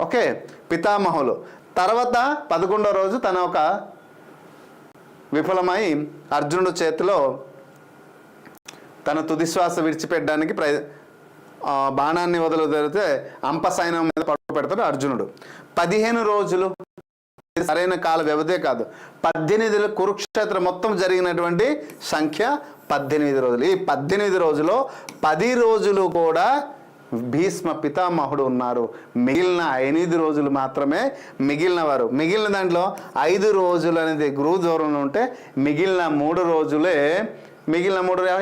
ఓకే, పితామహులు. తర్వాత 11వ రోజు తన ఒక విఫలమై అర్జునుడు చేతిలో తన తుదిశ్వాస విడిచిపెట్టడానికి బాణాన్ని వదిలితే అంపసైన్యం మీద పట్టు పెడతాడు అర్జునుడు. 15 రోజులు సరైన కాల వ్యవధే కాదు, 18 కురుక్షేత్రం మొత్తం జరిగినటువంటి సంఖ్య 18 రోజులు. ఈ 18 రోజులో 10 రోజులు కూడా భీష్మ పితామహుడు ఉన్నారు. మిగిలిన 8 రోజులు మాత్రమే మిగిలిన వారు. మిగిలిన దాంట్లో 5 రోజులు అనేది గురువు దూరంలో ఉంటే మిగిలిన 3 రోజులే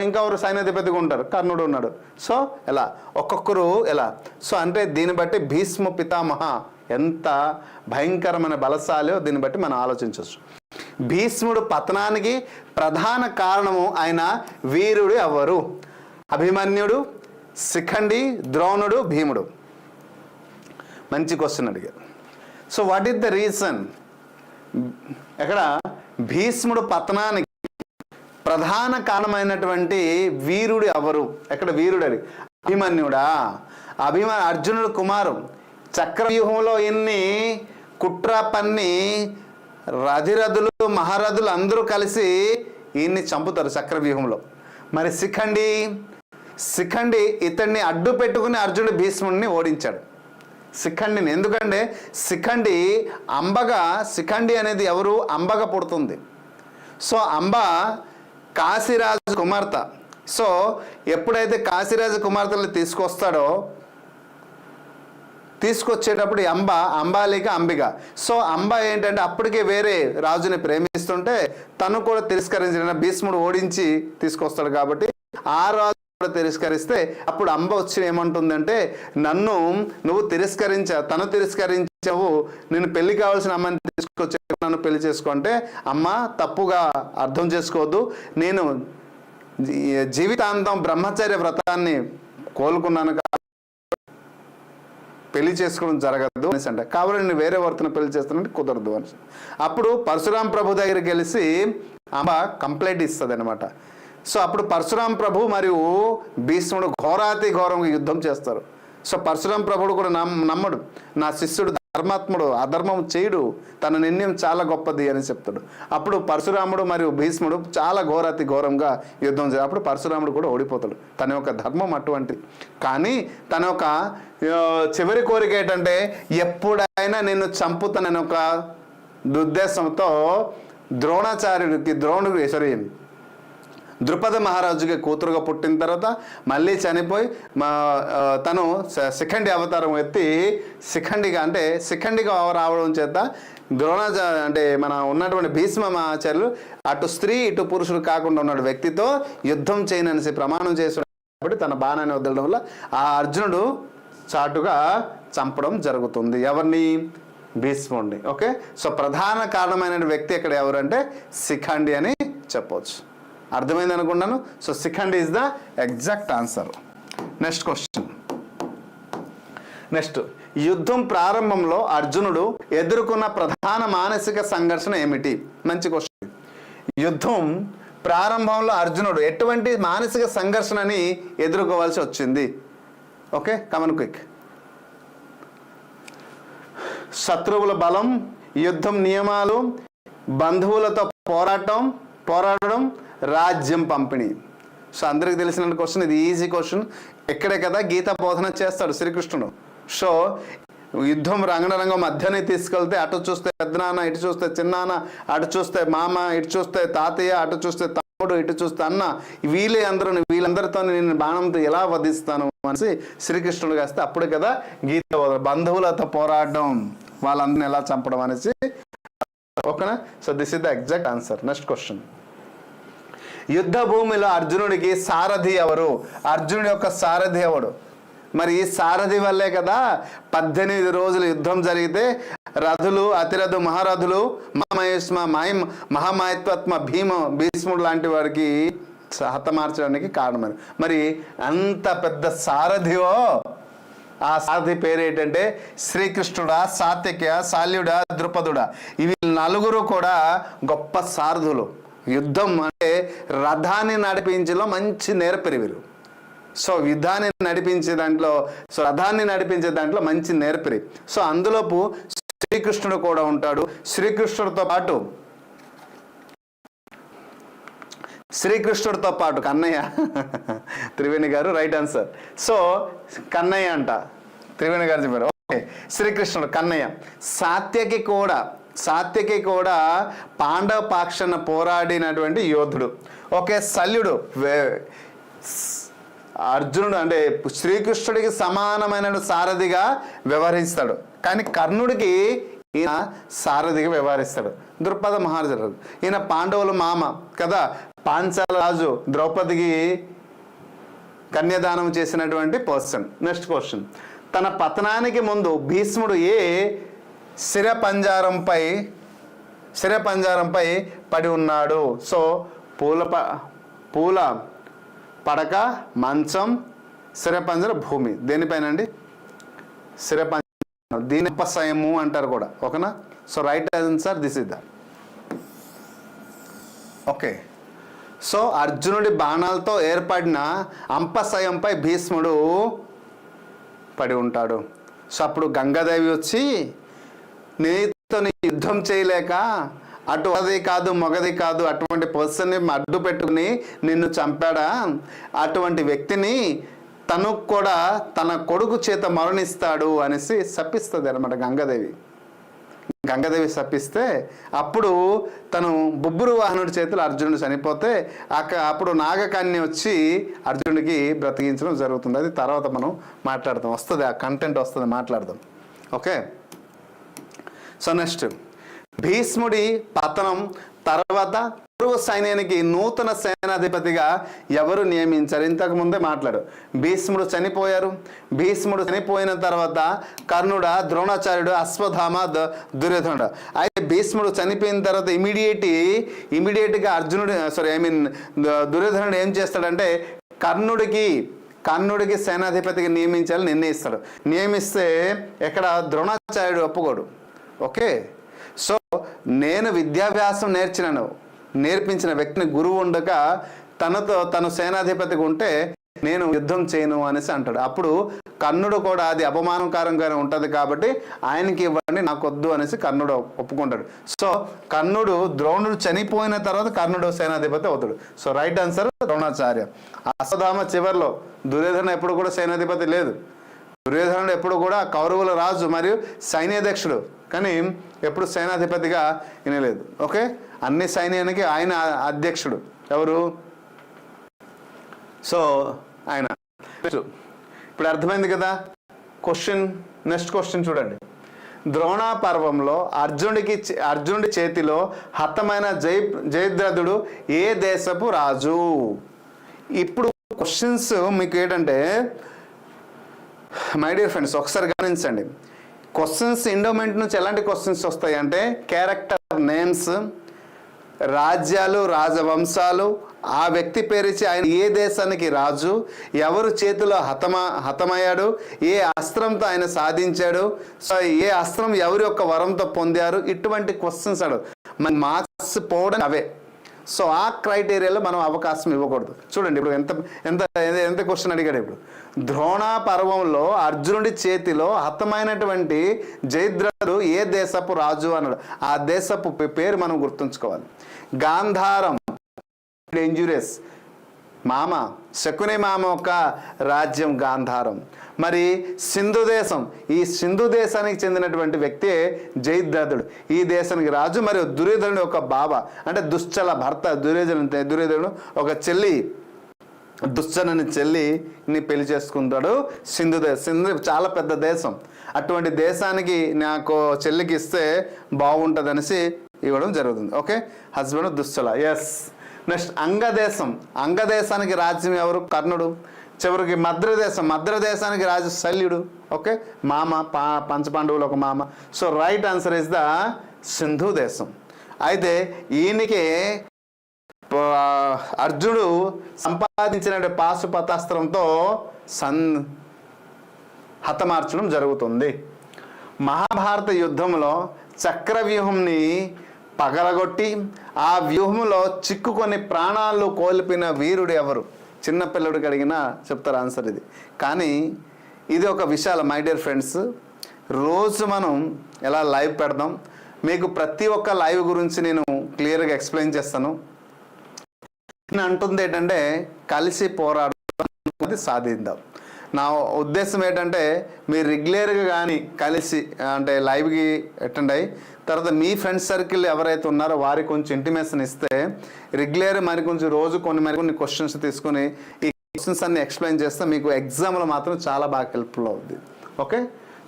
ఇంకా ఎవరు సైన్యాధిపతిగా ఉంటారు, కర్ణుడు ఉన్నాడు. సో ఎలా ఒక్కొక్కరు ఎలా. సో అంటే దీన్ని బట్టి భీష్మ పితామహ ఎంత భయంకరమైన బలశాలో దీన్ని బట్టి మనం ఆలోచించవచ్చు. భీష్ముడు పతనానికి ప్రధాన కారణము ఆయన వీరుడు ఎవరు? అభిమన్యుడు, శిఖండి, ద్రోణుడు, భీముడు. మంచి క్వశ్చన్ అడిగారు. So what is the reason? ఎక్కడ భీష్ముడు పతనానికి ప్రధాన కారణమైనటువంటి వీరుడు ఎవరు? ఎక్కడ వీరుడు అది? అభిమన్యుడా? అర్జునుడు కుమారు. చక్రవ్యూహంలో ఎన్ని కుట్ర పన్ని రథిరథులు మహారథులు అందరూ కలిసి ఈయన్ని చంపుతారు చక్రవ్యూహంలో. మరి శిఖండి ఇతన్ని అడ్డు పెట్టుకుని అర్జునుడు భీష్ముడిని ఓడించాడు. శిఖండిని. ఎందుకంటే శిఖండి అనేది ఎవరు? అంబగా పుడుతుంది. సో అంబ కాశీరాజు కుమార్తె. సో ఎప్పుడైతే కాశీరాజు కుమార్తెలు తీసుకొచ్చేటప్పుడు అంబాలిక అంబిక. సో అంబ ఏంటంటే అప్పటికే వేరే రాజుని ప్రేమిస్తుంటే తను కూడా తిరస్కరించిన, భీష్ముడు ఓడించి తీసుకొస్తాడు కాబట్టి ఆ రాజు కూడా తిరస్కరిస్తే అప్పుడు అంబ వచ్చి ఏమంటుందంటే, నువ్వు తను తిరస్కరించావు, నేను పెళ్లి కావాల్సిన అమ్మని తీసుకొచ్చే, నన్ను పెళ్లి చేసుకుంటే అమ్మ తప్పుగా అర్థం చేసుకోవద్దు, నేను జీవితాంతం బ్రహ్మచర్య వ్రతాన్ని కోలుకున్నాను, పెళ్లి చేసుకోవడం జరగదు అనేసి అంటే, కాబట్టి నేను వేరే వర్తను పెళ్లి చేస్తానంటే కుదరదు అని. అప్పుడు పరశురాం ప్రభు దగ్గరికి వెళ్ళి అంబ కంప్లైంట్ ఇస్తుంది అనమాట. సో అప్పుడు పరశురాం ప్రభు మరియు భీష్ముడు ఘోరాతి ఘోరంగా యుద్ధం చేస్తారు. సో పరశురాం ప్రభుడు కూడా నమ్మడు, నా శిష్యుడు ధర్మాత్ముడు, అధర్మం చేయడు, తన నిర్ణయం చాలా గొప్పది అని చెప్తాడు. అప్పుడు పరశురాముడు మరియు భీష్ముడు చాలా ఘోరాతి ఘోరంగా యుద్ధం చేస్తారు. అప్పుడు పరశురాముడు కూడా ఓడిపోతాడు. తన యొక్క ధర్మం అటువంటిది. కానీ తన యొక్క చివరి కోరిక ఏంటంటే, ఎప్పుడైనా నిన్ను చంపుతానని ఒక దుర్దేశంతో ద్రుపద మహారాజుకి కూతురుగా పుట్టిన తర్వాత మళ్ళీ చనిపోయి తను శిఖండి అవతారం ఎత్తి శిఖండిగా రావడం చేత అంటే మన ఉన్నటువంటి భీష్మాచార్యులు అటు స్త్రీ ఇటు పురుషుడు కాకుండా ఉన్న వ్యక్తితో యుద్ధం చేయననేసి ప్రమాణం చేశాడు. కాబట్టి తన బాణాన్ని వదలడం వల్ల ఆ అర్జునుడు చాటుగా చంపడం జరుగుతుంది. ఎవరిని? భీష్ముడిని. ఓకే, సో ప్రధాన కారణమైన వ్యక్తి ఇక్కడ ఎవరంటే శిఖండి అని చెప్పవచ్చు. అర్థమైంది అనుకుంటాను. So Shikhandi is the exact answer. Next question. యుద్ధం ప్రారంభంలో అర్జునుడు ఎదుర్కొన్న ప్రధాన మానసిక సంఘర్షణ ఏమిటి? మంచి క్వశ్చన్. యుద్ధం ప్రారంభంలో అర్జునుడు ఎటువంటి మానసిక సంఘర్షణని ఎదుర్కోవాల్సి వచ్చింది? Okay, come on quick. శత్రువుల బలం, యుద్ధం నియమాలు, బంధువులతో పోరాడడం, రాజ్యం పంపిణీ. సో అందరికి తెలిసిన క్వశ్చన్ ఇది. Easy question. ఎక్కడే కదా గీత బోధన చేస్తాడు శ్రీకృష్ణుడు. సో యుద్ధం రంగం మధ్యనే తీసుకెళ్తే అటు చూస్తే పెద్దనాన్న, ఇటు చూస్తే చిన్నాన్న, అటు చూస్తే మామ, ఇటు చూస్తే తాతయ్య, అటు చూస్తే తమ్ముడు, ఇటు చూస్తే అన్న, వీళ్ళందరితో నేను బాణంతో ఎలా వధిస్తాను అనేసి శ్రీకృష్ణుడు కాస్తే అప్పుడు కదా గీత బోధన. బంధువులతో పోరాడడం, వాళ్ళందరిని ఎలా చంపడం అనేసి. ఓకేనా? So this is the exact answer. Next question. యుద్ధ భూమిలో అర్జునుడికి సారథి ఎవరు? అర్జునుడి యొక్క సారథి ఎవడు? మరి ఈ సారథి వల్లే కదా 18 రోజులు యుద్ధం జరిగితే రథులు, అతిరథు, మహారథులు, మహామాయత్వాత్మ భీష్ముడు లాంటి వారికి హతమార్చడానికి కారణమని. మరి అంత పెద్ద సారథివో, ఆ సారథి పేరు ఏంటంటే శ్రీకృష్ణుడా, సాత్యక, శాల్యుడా, ద్రుపదుడా. ఇవి నలుగురు కూడా గొప్ప సారథులు. యుద్ధం అంటే రథాన్ని నడిపించలో మంచి నేర్పరి వీరు. సో యుద్ధాన్ని నడిపించే దాంట్లో మంచి నేర్పరి. సో అందులోపు శ్రీకృష్ణుడు కూడా ఉంటాడు. శ్రీకృష్ణుడితో పాటు కన్నయ్య. త్రివేణి గారు రైట్ ఆన్సర్. సో కన్నయ్య అంట, త్రివేణి గారు చెప్పారు. ఓకే, శ్రీకృష్ణుడు, కన్నయ్య. సాత్యకి కూడా పాండవ పాక్షణ పోరాడినటువంటి యోధుడు. ఓకే, శల్యుడు అర్జునుడు అంటే శ్రీకృష్ణుడికి సమానమైన సారథిగా వ్యవహరిస్తాడు. కానీ కర్ణుడికి ఈయన సారథిగా వ్యవహరిస్తాడు. ద్రుపద మహారాజు ఈయన పాండవుల మామ కదా, పాంచాల రాజు ద్రౌపదికి కన్యాదానం చేసినటువంటి పర్సన్. Next question. తన పతనానికి ముందు భీష్ముడు శిరపంజరంపై పడి ఉన్నాడు. సో పూల పడక, మంచం, శిరపంజర, భూమి. దేనిపైన అండి? శిరపంజరం. దీని అంపశయము అంటారు కూడా. ఓకేనా? So right answer this is the. Okay, so అర్జునుడి బాణాలతో ఏర్పడిన అంపశయంపై భీష్ముడు పడి ఉంటాడు. సో అప్పుడు గంగాదేవి వచ్చి, నీతో యుద్ధం చేయలేక మొగది కాదు అటువంటి పర్సన్ని అడ్డు పెట్టుకుని నిన్ను చంపాడా, అటువంటి వ్యక్తిని తను కూడా తన కొడుకు చేత మరణిస్తాడు అనేసి శపిస్తుంది అనమాట గంగాదేవి శపిస్తే అప్పుడు తను బొబ్బురు వాహనుడి చేతులు అర్జునుడు చనిపోతే అప్పుడు నాగకన్య వచ్చి అర్జునుడికి బ్రతికించడం జరుగుతుంది. అది తర్వాత మనం మాట్లాడదాం, వస్తుంది ఆ కంటెంట్ వస్తుంది, మాట్లాడదాం. ఓకే, సో నెక్స్ట్ భీష్ముడి పతనం తర్వాత కౌరవ సైన్యానికి నూతన సేనాధిపతిగా ఎవరు నియమించారు? ఇంతకు ముందే మాట్లాడు. భీష్ముడు చనిపోయారు. భీష్ముడు చనిపోయిన తర్వాత కర్ణుడ, ద్రోణాచార్యుడు, అశ్వత్థామ, దుర్యోధనుడు. అయితే భీష్ముడు చనిపోయిన తర్వాత ఇమీడియట్గా దుర్యోధనుడు ఏం చేస్తాడంటే కర్ణుడికి సేనాధిపతిగా నియమించాలని నిర్ణయిస్తాడు. నియమిస్తే ఎక్కడ ద్రోణాచార్యుడు ఒప్పుకోడు. ఓకే, సో నేను విద్యాభ్యాసం నేర్పించిన వ్యక్తిని గురువు ఉండక తను సేనాధిపతిగా ఉంటే నేను యుద్ధం చేయను అనేసి అంటాడు. అప్పుడు కర్ణుడు కూడా అది అపమానకరంగానే ఉంటుంది కాబట్టి ఆయనకి ఇవ్వండి, నాకు వద్దు అనేసి కర్ణుడు ఒప్పుకుంటాడు. సో ద్రోణుడు చనిపోయిన తర్వాత కర్ణుడు సేనాధిపతి అవుతాడు. So right answer Dronacharya. Ashwatthama చివరిలో దుర్యోధన ఎప్పుడు కూడా సేనాధిపతి లేదు. దుర్యోధనుడు ఎప్పుడు కూడా కౌరవుల రాజు మరియు సైన్యాధ్యక్షుడు, కానీ ఎప్పుడు సేనాధిపతిగా వినలేదు. ఓకే, అన్ని సైన్యానికి ఆయన అధ్యక్షుడు. ఎవరు? సో ఆయన. ఇప్పుడు అర్థమైంది కదా క్వశ్చన్. నెక్స్ట్ క్వశ్చన్ చూడండి. ద్రోణ పర్వంలో అర్జునుడి చేతిలో హతమైన జయద్రథుడు ఏ దేశపు రాజు? ఇప్పుడు క్వశ్చన్స్ మీకు ఏంటంటే మై డియర్ ఫ్రెండ్స్ ఒకసారి గమనించండి. క్వశ్చన్స్ ఎండోమెంట్ నుంచి ఎలాంటి క్వశ్చన్స్ వస్తాయి అంటే క్యారెక్టర్ నేమ్స్, రాజ్యాలు, రాజవంశాలు, ఆ వ్యక్తి పేరిచి ఆయన ఏ దేశానికి రాజు, ఎవరు చేతిలో హతమయ్యాడు, ఏ అస్త్రంతో ఆయన సాధించాడు, సో ఏ అస్త్రం ఎవరి యొక్క వరంతో పొందారు, ఇటువంటి క్వశ్చన్స్ మన మార్క్స్ పోవడం అవే. సో ఆ క్రైటీరియాలో మనం అవకాశం ఇవ్వకూడదు. చూడండి ఇప్పుడు ఎంత క్వశ్చన్ అడిగాడు. ఇప్పుడు ద్రోణ పర్వంలో అర్జునుడి చేతిలో హతమైనటువంటి జయద్రథుడు ఏ దేశపు రాజు అన్నాడు. ఆ దేశపు పేరు మనం గుర్తుంచుకోవాలి. గాంధారం డేంజరస్ మామ, శకుని మామ ఒక రాజ్యం గాంధారం. మరి సింధు దేశం, ఈ సింధు దేశానికి చెందినటువంటి వ్యక్తే జయద్రథుడు, ఈ దేశానికి రాజు. మరియు దుర్యోధనుడు ఒక బావ అంటే దుశ్చల భర్త. దుర్యోధనుడు ఒక చెల్లి, దుశ్చలని చెల్లిని పెళ్లి చేసుకుంటాడు. సింధు చాలా పెద్ద దేశం. అటువంటి దేశానికి నాకు చెల్లికి ఇస్తే బాగుంటుంది అనేసి ఇవ్వడం జరుగుతుంది. Okay, husband Dushala. Yes. Next అంగదేశానికి రాజ్యం ఎవరు? కర్ణుడు. చివరికి మద్రదేశానికి రాజు శల్యుడు. ఓకే, మామ, పంచపాండవులు ఒక మామ. So right answer is the Sindhu దేశం. అయితే ఈయనకి అర్జునుడు సంపాదించిన పాశుపతాస్త్రంతో హతమార్చడం జరుగుతుంది. మహాభారత యుద్ధంలో చక్రవ్యూహంని పగలగొట్టి ఆ వ్యూహంలో చిక్కుకొని ప్రాణాలు కోల్పోయిన వీరుడు ఎవరు? చిన్నపిల్లడికి అడిగినా చెప్తారు ఆన్సర్ ఇది. కానీ ఇది ఒక విషయాలు మై డియర్ ఫ్రెండ్స్. రోజు మనం ఎలా లైవ్ పెడదాం, మీకు ప్రతి ఒక్క లైవ్ గురించి నేను క్లియర్గా ఎక్స్ప్లెయిన్ చేస్తాను. నేను అంటుంది ఏంటంటే కలిసి పోరాడడం సాధిద్దాం. నా ఉద్దేశం ఏంటంటే మీరు రెగ్యులర్గా కానీ కలిసి అంటే లైవ్కి అటెండ్ అయ్యి తర్వాత మీ ఫ్రెండ్స్ సర్కిల్ ఎవరైతే ఉన్నారో వారికి కొంచెం ఇంటిమేషన్ ఇస్తే రెగ్యులర్ కొంచెం రోజు మరికొన్ని క్వశ్చన్స్ తీసుకొని ఈ క్వశ్చన్స్ అన్ని ఎక్స్ప్లెయిన్ చేస్తే మీకు ఎగ్జామ్లో మాత్రం చాలా బాగా హెల్ప్ఫుల్ అవుతుంది. ఓకే,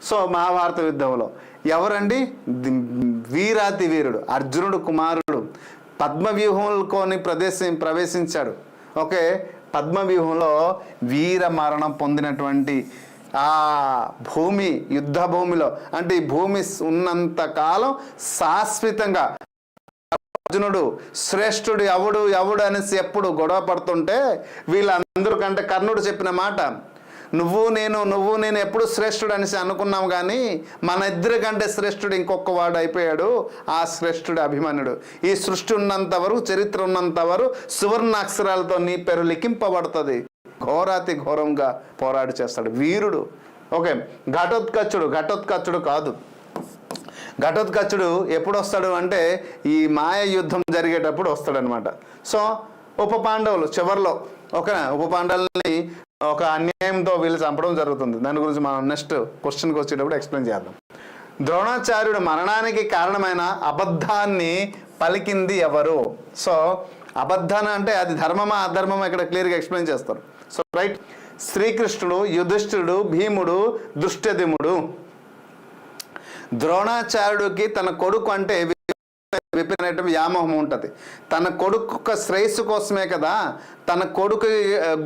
సో మహాభారత యుద్ధంలో ఎవరండి? వీరాతి వీరుడు అర్జునుడు కుమారుడు పద్మవ్యూహంలోని ప్రవేశించాడు. ఓకే, పద్మవ్యూహంలో వీర మరణం పొందినటువంటి ఆ భూమి, యుద్ధ భూమిలో అంటే ఈ భూమి ఉన్నంత కాలం శాశ్వతంగా అర్జునుడు శ్రేష్ఠుడు ఎవడు అనేసి ఎప్పుడు గొడవ పడుతుంటే వీళ్ళందరికంటే కర్ణుడు చెప్పిన మాట, నువ్వు నేను ఎప్పుడు శ్రేష్ఠుడు అనేసి అనుకున్నాం, కానీ మన ఇద్దరి కంటే శ్రేష్ఠుడు ఇంకొక వాడు అయిపోయాడు. ఆ శ్రేష్ఠుడు అభిమన్యుడు. ఈ సృష్టి ఉన్నంతవరకు, చరిత్ర ఉన్నంతవరకు సువర్ణాక్షరాలతో నీ పేరు లిఖింపబడుతుంది. ఘోరాతి ఘోరంగా పోరాడి చేస్తాడు వీరుడు. ఓకే, ఘటోత్కచుడు కాదు. ఘటోత్కచుడు ఎప్పుడు వస్తాడు అంటే ఈ మాయ యుద్ధం జరిగేటప్పుడు వస్తాడనమాట. సో ఉప పాండవులు చివరిలో ఓకేనా, ఉప పాండవుల్ని ఒక అన్యాయంతో వీళ్ళు చంపడం జరుగుతుంది. దాని గురించి మనం నెక్స్ట్ క్వశ్చన్కి వచ్చేటప్పుడు ఎక్స్ప్లెయిన్ చేద్దాం. ద్రోణాచార్యుడు మరణానికి కారణమైన అబద్ధాన్ని పలికింది ఎవరు? సో అబద్ధాన అంటే అది ధర్మమా అధర్మమా ఇక్కడ క్లియర్గా ఎక్స్ప్లెయిన్ చేస్తారు. సో రైట్, శ్రీకృష్ణుడు, యుధిష్ఠిరుడు, భీముడు, దృష్టద్యుమ్నుడు. ద్రోణాచార్యుడికి తన కొడుకు అంటే విపరీత వ్యామోహం ఉంటుంది. తన కొడుకు శ్రేయస్సు కోసమే కదా, తన కొడుకు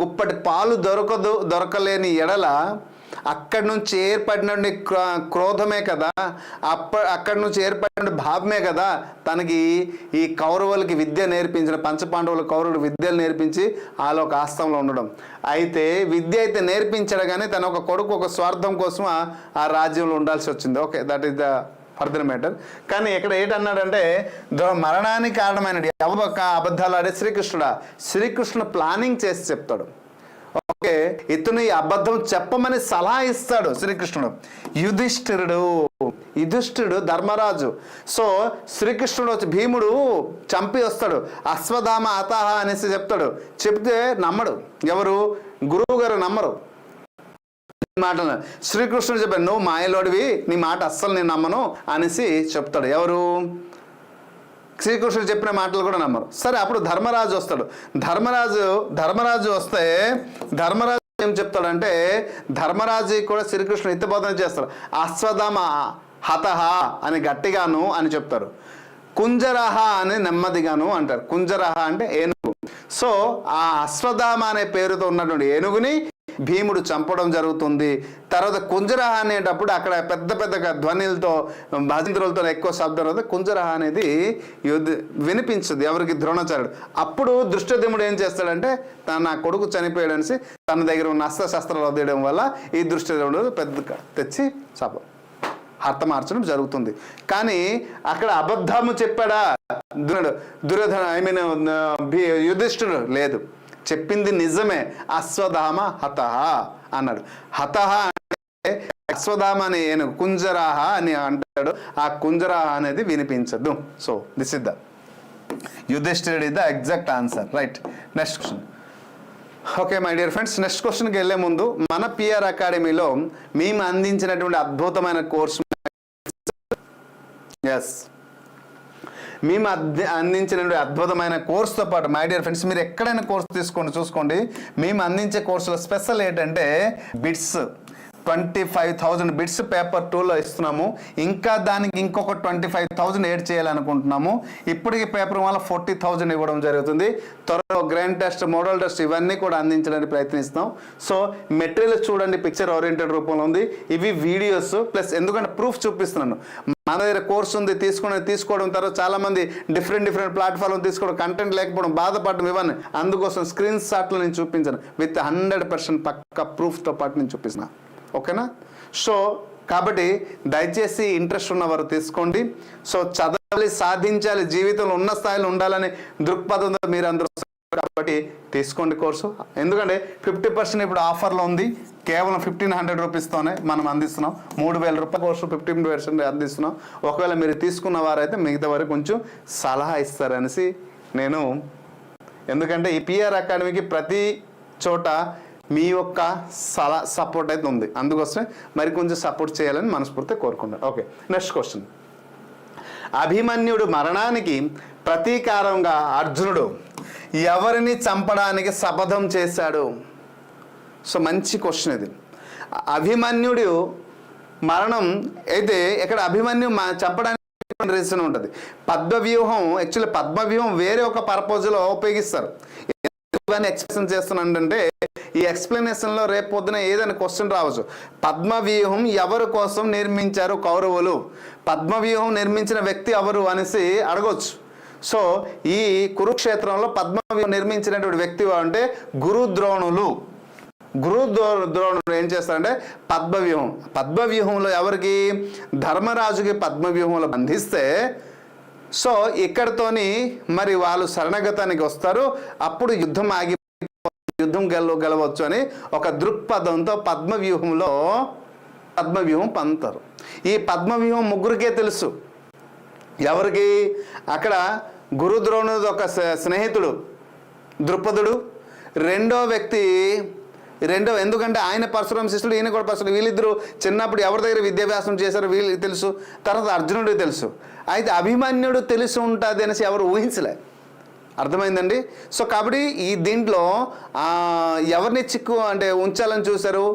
గుప్పటి పాలు దొరకలేని ఎడల అక్కడి నుంచి ఏర్పడిన క్రోధమే కదా, అక్కడి నుంచి ఏర్పడిన భావమే కదా తనకి ఈ కౌరవులకి విద్య నేర్పించిన, పంచపాండవులు కౌరవులు విద్యలు నేర్పించి వాళ్ళ ఒక ఆస్థంలో ఉండడం. అయితే విద్య అయితే నేర్పించాడు కానీ తన ఒక కొడుకు ఒక స్వార్థం కోసం ఆ రాజ్యంలో ఉండాల్సి వచ్చింది. Okay, that is the further matter. కానీ ఇక్కడ ఏంటన్నాడంటే మరణానికి కారణమైన ఎవరు అబద్ధాలు ఆడే శ్రీకృష్ణుడా? శ్రీకృష్ణుడు ప్లానింగ్ చేసి చెప్తాడు. ఓకే, ఇతను ఈ అబద్ధం చెప్పమని సలహా ఇస్తాడు శ్రీకృష్ణుడు. యుధిష్ఠిరుడు ధర్మరాజు. సో శ్రీకృష్ణుడు వచ్చి భీముడు చంపి వస్తాడు, అశ్వధామ అతహ అనేసి చెప్తాడు. చెప్తే నమ్మడు, ఎవరు గురువు గారు నమ్మరు మాటలు. శ్రీకృష్ణుడు చెప్పాడు, నువ్వు మాయలోడివి, నీ మాట అస్సలు నేను నమ్మను అనేసి చెప్తాడు. ఎవరు? శ్రీకృష్ణుడు చెప్పిన మాటలు కూడా నమ్మరు. సరే, అప్పుడు ధర్మరాజు వస్తాడు. ధర్మరాజు వస్తే ధర్మరాజు ఏం చెప్తాడంటే, ధర్మరాజు కూడా శ్రీకృష్ణుడు హితబోధన చేస్తాడు. అశ్వధామ హతహ అని గట్టిగాను అని చెప్తారు, కుంజరహ అని నెమ్మదిగాను అంటారు. కుంజరహ అంటే ఏనుగు. సో ఆ అశ్వధామ అనే పేరుతో ఉన్నటువంటి ఏనుగుని భీముడు చంపడం జరుగుతుంది. తర్వాత కుంజరహ అనేటప్పుడు అక్కడ పెద్ద పెద్ద ధ్వనులతో భజంత్రులతో ఎక్కువ శబ్దం అవుతుంది. కుంజరహ అనేది వినిపించదు ఎవరికి? ద్రోణాచార్యుడు. అప్పుడు దృష్టద్యుమ్నుడు ఏం చేస్తాడంటే, నా కొడుకు చనిపోయాడనేసి తన దగ్గర ఉన్న అస్త్రశస్త్రాలు వదిలేయడం వల్ల ఈ దృష్టద్యుమ్నుడు పెద్ద తెచ్చి హతమార్చడం జరుగుతుంది. కానీ అక్కడ అబద్ధము చెప్పాడా యుధిష్ఠిరుడు? లేదు, చెప్పింది నిజమే. అశ్వధామ హతహ అన్నాడు. హతహ అంటే అశ్వధామ అని ఏనుగు, కుంజరాహ అని అంటాడు. ఆ కుంజరాహ అనేది వినిపించదు. సో దిస్ ఇస్ ద యుధిష్ఠిరుడు is the exact answer. Right, next question. Okay my dear friends, next క్వశ్చన్కి వెళ్ళే ముందు మన పిఆర్ అకాడమీలో మేము అందించినటువంటి అద్భుతమైన కోర్సు, మేము అందించినటువంటి అద్భుతమైన కోర్సుతో పాటు మై డియర్ ఫ్రెండ్స్, మీరు ఎక్కడైనా కోర్సు చూసుకోండి, మేము అందించే కోర్సులో స్పెషల్ ఏంటంటే బిట్స్ 25,000 బిట్స్ పేపర్ 2లో ఇస్తున్నాము. ఇంకా దానికి ఇంకొక 25,000 యాడ్ చేయాలనుకుంటున్నాము. ఇప్పటికి పేపర్ వల్ల 40,000 ఇవ్వడం జరుగుతుంది. త్వరలో గ్రాండ్ టెస్ట్, మోడల్ టెస్ట్ ఇవన్నీ కూడా అందించడానికి ప్రయత్నిస్తాం. సో మెటీరియల్ చూడండి, పిక్చర్ ఓరియంటెడ్ రూపంలో ఉంది. ఇవి వీడియోస్ ప్లస్, ఎందుకంటే ప్రూఫ్ చూపిస్తున్నాను. మన దగ్గర కోర్సు ఉంది, తీసుకోవడం తర్వాత చాలామంది డిఫరెంట్ ప్లాట్ఫామ్ తీసుకోవడం, కంటెంట్ లేకపోవడం, బాధపడడం, ఇవన్నీ అందుకోసం స్క్రీన్ షాట్లు నేను చూపించాను విత్ 100% పక్క ప్రూఫ్తో పాటు నేను చూపిస్తున్నా. ఓకేనా? సో కాబట్టి దయచేసి ఇంట్రెస్ట్ ఉన్నవారు తీసుకోండి. సో చదవాలి, సాధించాలి, జీవితంలో ఉన్న స్థాయిలో ఉండాలని దృక్పథంతో మీరు అందరూ, కాబట్టి తీసుకోండి కోర్సు. ఎందుకంటే 50% ఇప్పుడు ఆఫర్లో ఉంది. కేవలం 1,500 రూపీస్తోనే మనం అందిస్తున్నాం. 3,000 రూపాయల కోర్సు 15% అందిస్తున్నాం. ఒకవేళ మీరు తీసుకున్న వారైతే మిగతా వారికి కొంచెం సలహా ఇస్తారనేసి నేను, ఎందుకంటే ఈ పిఆర్ అకాడమీకి ప్రతి చోట మీ యొక్క సపోర్ట్ అయితే ఉంది. అందుకోసమే మరి కొంచెం సపోర్ట్ చేయాలని మనస్ఫూర్తిగా కోరుకుంటాను. Okay, next question. అభిమన్యుడు మరణానికి ప్రతీకారంగా అర్జునుడు ఎవరిని చంపడానికి శపథం చేశాడు? సో మంచి క్వశ్చన్ ఇది. అభిమన్యుడు మరణం అయితే ఇక్కడ అభిమన్యు చంపడానికి రీజన్ ఉంటుంది. పద్మవ్యూహం, యాక్చువల్లీ పద్మవ్యూహం వేరే ఒక పర్పస్లో ఉపయోగిస్తారు. ఇవన్నీ ఎక్స్ప్లెయిన్ చేస్తున్నానంటే ఈ ఎక్స్ప్లెనేషన్లో రేపు పొద్దున ఏదైనా క్వశ్చన్ రావచ్చు. పద్మవ్యూహం ఎవరి కోసం నిర్మించారు కౌరవులు? పద్మవ్యూహం నిర్మించిన వ్యక్తి ఎవరు అనేసి అడగవచ్చు. సో ఈ కురుక్షేత్రంలో పద్మవ్యూహం నిర్మించినటువంటి వ్యక్తి అంటే గురుద్రోణులు. గురుద్రోణుడు ఏం చేస్తారంటే పద్మవ్యూహంలో ఎవరికి? ధర్మరాజుకి పద్మవ్యూహంలో బంధిస్తే, సో ఇక్కడతోని మరి వాళ్ళు శరణగతానికి వస్తారు. అప్పుడు యుద్ధం గెలవచ్చు అని ఒక దృక్పథంతో పద్మవ్యూహం పంతారు. ఈ పద్మవ్యూహం ముగ్గురికే తెలుసు. ఎవరికి? అక్కడ గురుద్రోణుడు ఒక స్నేహితుడు ద్రుపదుడు, ఎందుకంటే ఆయన పరశురామ శిష్యుడు, ఈయన కూడా పరశురామ, వీళ్ళిద్దరూ చిన్నప్పుడు ఎవరి దగ్గర విద్యాభ్యాసం చేశారో వీళ్ళకి తెలుసు, తర్వాత అర్జునుడికి తెలుసు. అయితే అభిమన్యుడు తెలిసి ఉంటుంది అనేసి ఎవరు ఊహించలే. అర్థమైందండి? సో కాబట్టి ఈ దీంట్లో ఎవరిని ఉంచాలని చూశారు?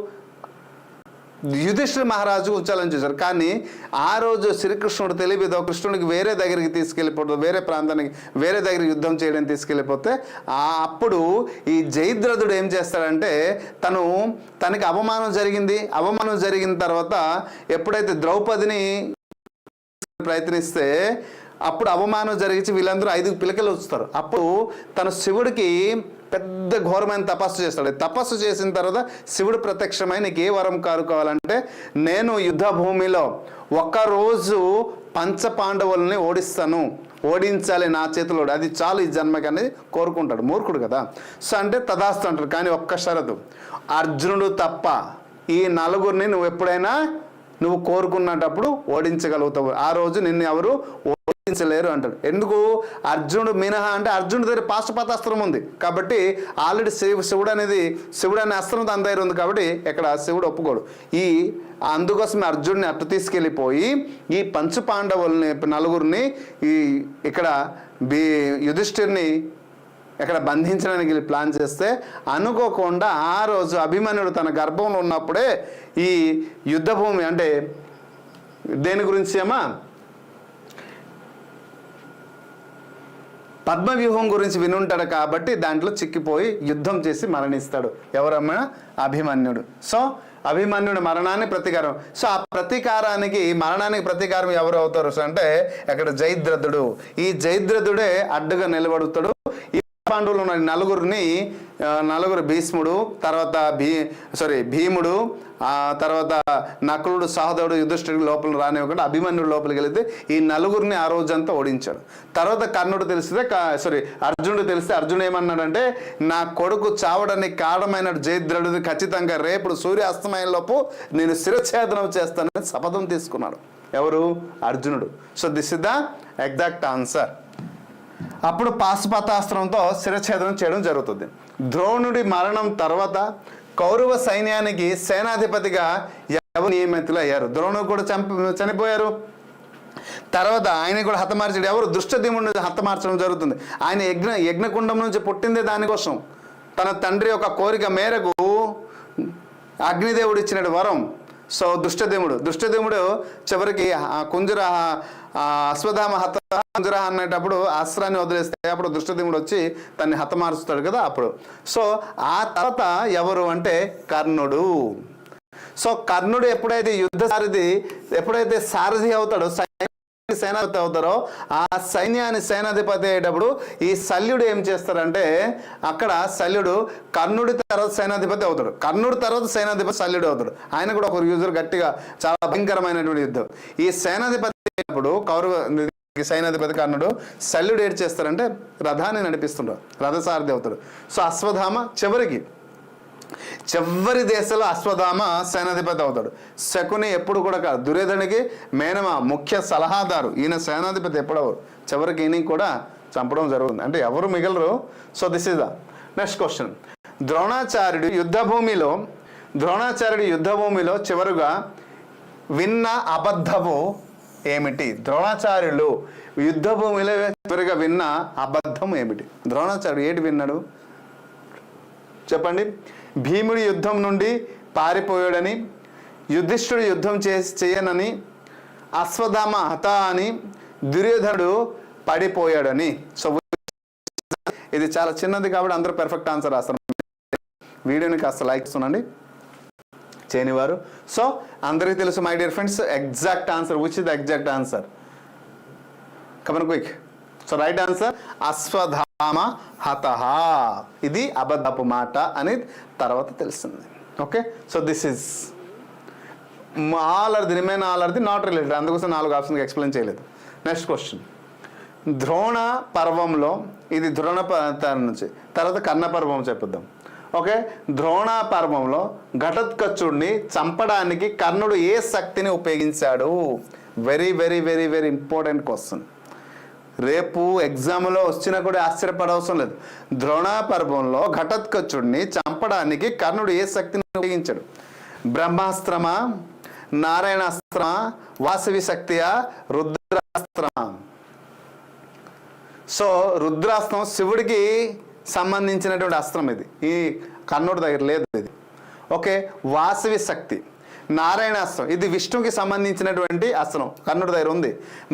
యుధిష్ఠిర మహారాజు ఉంచాలని చూశారు. కానీ ఆ రోజు శ్రీకృష్ణుడు తెలియదో కృష్ణుడికి వేరే దగ్గరికి తీసుకెళ్ళిపోతే, వేరే ప్రాంతానికి వేరే దగ్గరికి యుద్ధం చేయడానికి తీసుకెళ్ళిపోతే అప్పుడు ఈ జయద్రథుడు ఏం చేస్తాడంటే తనకి అవమానం జరిగిన తర్వాత ఎప్పుడైతే ద్రౌపదిని ప్రయత్నిస్తే అప్పుడు అవమానం జరిగించి వీళ్ళందరూ 5 పిలకలు వస్తారు. అప్పుడు తన శివుడికి పెద్ద ఘోరమైన తపస్సు చేస్తాడు. తపస్సు చేసిన తర్వాత శివుడు ప్రత్యక్షమై నీకు ఏ వరం కావాలంటే నేను యుద్ధ భూమిలో ఒక్కరోజు పంచపాండవుల్ని ఓడించాలి నా చేతిలో, అది చాలు ఈ జన్మకి అనేది కోరుకుంటాడు. మూర్ఖుడు కదా. సో అంటే తదాస్తు అంటాడు. కానీ ఒక్క షరతు, అర్జునుడు తప్ప ఈ 4 నువ్వు ఎప్పుడైనా కోరుకున్నప్పుడు ఓడించగలుగుతావు. ఆ రోజు నిన్ను ఎవరు ఓడించలేరు అంటాడు. ఎందుకు? అర్జునుడు మినహా అంటే అర్జునుడి దగ్గర పాశుపతాస్త్రం ఉంది కాబట్టి ఆల్రెడీ శివుడు అనే అస్త్రం తన దగ్గర ఉంది కాబట్టి ఇక్కడ శివుడు ఒప్పుకోడు. అందుకోసమే అర్జునుడిని అట్టు తీసుకెళ్ళిపోయి ఈ పంచు పాండవుల్ని 4 ఇక్కడ యుధిష్ఠిర్ని ఇక్కడ బంధించడానికి ప్లాన్ చేస్తే అనుకోకుండా ఆ రోజు అభిమన్యుడు తన గర్భంలో ఉన్నప్పుడే ఈ యుద్ధభూమి అంటే దేని గురించి పద్మవ్యూహం గురించి వినుంటాడు కాబట్టి దాంట్లో చిక్కిపోయి యుద్ధం చేసి మరణిస్తాడు. ఎవరమ్మా? అభిమన్యుడు. సో అభిమన్యుడు మరణాన్ని ప్రతీకారం. సో ఆ మరణానికి ప్రతీకారం ఎవరు అవుతారు అంటే అక్కడ జయద్రథుడు. ఈ జయద్రథుడే అడ్డుగా నిలబడుతాడు. ఈ పాండవులు ఉన్న 4 భీష్ముడు, తర్వాత భీముడు, తర్వాత నకులుడు, సహదేవుడు యుధిష్ఠిరుడు లోపల రానివ్వకుండా అభిమన్యుడు లోపలికి వెళితే ఈ 4 ఆ రోజంతా ఓడించాడు. తర్వాత అర్జునుడు తెలిస్తే అర్జునుడు ఏమన్నాడంటే నా కొడుకు చావడానికి కారణమైన జయద్రథుడు ఖచ్చితంగా రేపు సూర్యాస్తమయంలోపు నేను శిరఛేదనం చేస్తానని శపథం తీసుకున్నాడు. ఎవరు? అర్జునుడు. So this is the exact answer. అప్పుడు పాశుపతాస్త్రంతో శిరఛేదనం చేయడం జరుగుతుంది. ద్రోణుడి మరణం తర్వాత కౌరవ సైన్యానికి సేనాధిపతిగా ఎవరు నియమితులు అయ్యారు? ద్రోణుడు కూడా చనిపోయారు. తర్వాత ఆయన కూడా హతమార్చాడు. ఎవరు? ధృష్టద్యుమ్నుడిని హతమార్చడం జరుగుతుంది. ఆయన యజ్ఞకుండం నుంచి పుట్టిందే దానికోసం. తన తండ్రి యొక్క కోరిక మేరకు అగ్నిదేవుడు ఇచ్చిన వరం. సో దుష్టదేవుడు చివరికి కుంజర అశ్వధామ కుంజర అనేటప్పుడు అస్త్రాన్ని వదిలేస్తే అప్పుడు దుష్టదేవుడు వచ్చి తన్ని హతమారుస్తాడు కదా అప్పుడు. సో ఆ తర్వాత ఎవరు అంటే కర్ణుడు. సో కర్ణుడు ఎప్పుడైతే సారథి అవుతాడో, సేనాధిపతి అవుతారో, ఆ సైన్యాన్ని సేనాధిపతి అయ్యేటప్పుడు ఈ శల్యుడు ఏం చేస్తారంటే అక్కడ శల్యుడు కర్ణుడి తర్వాత సేనాధిపతి అవుతాడు. కర్ణుడి తర్వాత సేనాధిపతి శల్యుడు అవుతాడు. ఆయన కూడా ఒక యూజర్ గట్టిగా చాలా భయంకరమైనటువంటి యుద్ధం. ఈ సేనాధిపతి అయినప్పుడు సైనాధిపతి కర్ణుడు, శల్యుడు ఏడు చేస్తారంటే రథాన్ని నడిపిస్తుంటాడు, రథసారథి అవుతాడు. సో అశ్వత్థామ చివరి దేశంలో అశ్వత్థామ సేనాధిపతి అవుతాడు. శకుని ఎప్పుడు కూడా కాదు, దుర్యోధనుడికి మేనమా ముఖ్య సలహాదారు. ఈయన సేనాధిపతి ఎప్పుడవరు, చివరికి ఈయన కూడా చంపడం జరుగుతుంది. అంటే ఎవరు మిగలరు. So this is the next question. ద్రోణాచార్యుడు యుద్ధభూమిలో చివరుగా విన్న అబద్ధము ఏమిటి? ద్రోణాచార్యులు యుద్ధభూమిలో చివరిగా విన్న అబద్ధం ఏమిటి? ద్రోణాచార్యుడు ఏంటి విన్నాడు చెప్పండి. భీముడి యుద్ధం నుండి పారిపోయాడని, యుధిష్ఠిరుడు యుద్ధం చేయనని, అశ్వత్థామ హత అని, దుర్యోధనుడు పడిపోయాడని. సో ఇది చాలా చిన్నది కాబట్టి అందరూ పర్ఫెక్ట్ ఆన్సర్ రాస్తారు. వీడియోని కాస్త లైక్ ఇస్తుండండి చేయనివారు. సో అందరికీ తెలుసు my dear friends, exact answer. Which is the exact answer? Come on quick. So right answer Ashwatthama హతః. ఇది అబద్ధపు మాట అని తర్వాత తెలుస్తుంది. Okay, so this is all are the remain all are the not related. అందుకోసం 4 ఆప్షన్కి ఎక్స్ప్లెయిన్ చేయలేదు. Next question. ద్రోణ పర్వంలో, ఇది ద్రోణ నుంచి తర్వాత కర్ణ పర్వం చెప్పుద్దాం. ఓకే, ద్రోణ పర్వంలో ఘటోత్కచుడిని చంపడానికి కర్ణుడు ఏ శక్తిని ఉపయోగించాడు? Very very very very important question. రేపు ఎగ్జామ్లో వచ్చినా కూడా ఆశ్చర్యపడవసరం లేదు. ద్రోణ పర్వంలో ఘటోత్కచుడిని చంపడానికి కర్ణుడు ఏ శక్తిని ఉపయోగించాడు? బ్రహ్మాస్త్రమా, నారాయణాస్త్రమా, వాసవి శక్తియా, రుద్రాస్త్రమా? సో రుద్రాస్త్రం శివుడికి సంబంధించినటువంటి అస్త్రం ఇది, ఈ కర్ణుడి దగ్గర లేదు ఇది. ఓకే, వాసవి శక్తి. నారాయణాస్త్రం ఇది విష్ణువుకి సంబంధించినటువంటి అస్త్రం, కర్ణుడి దగ్గర ఉంది.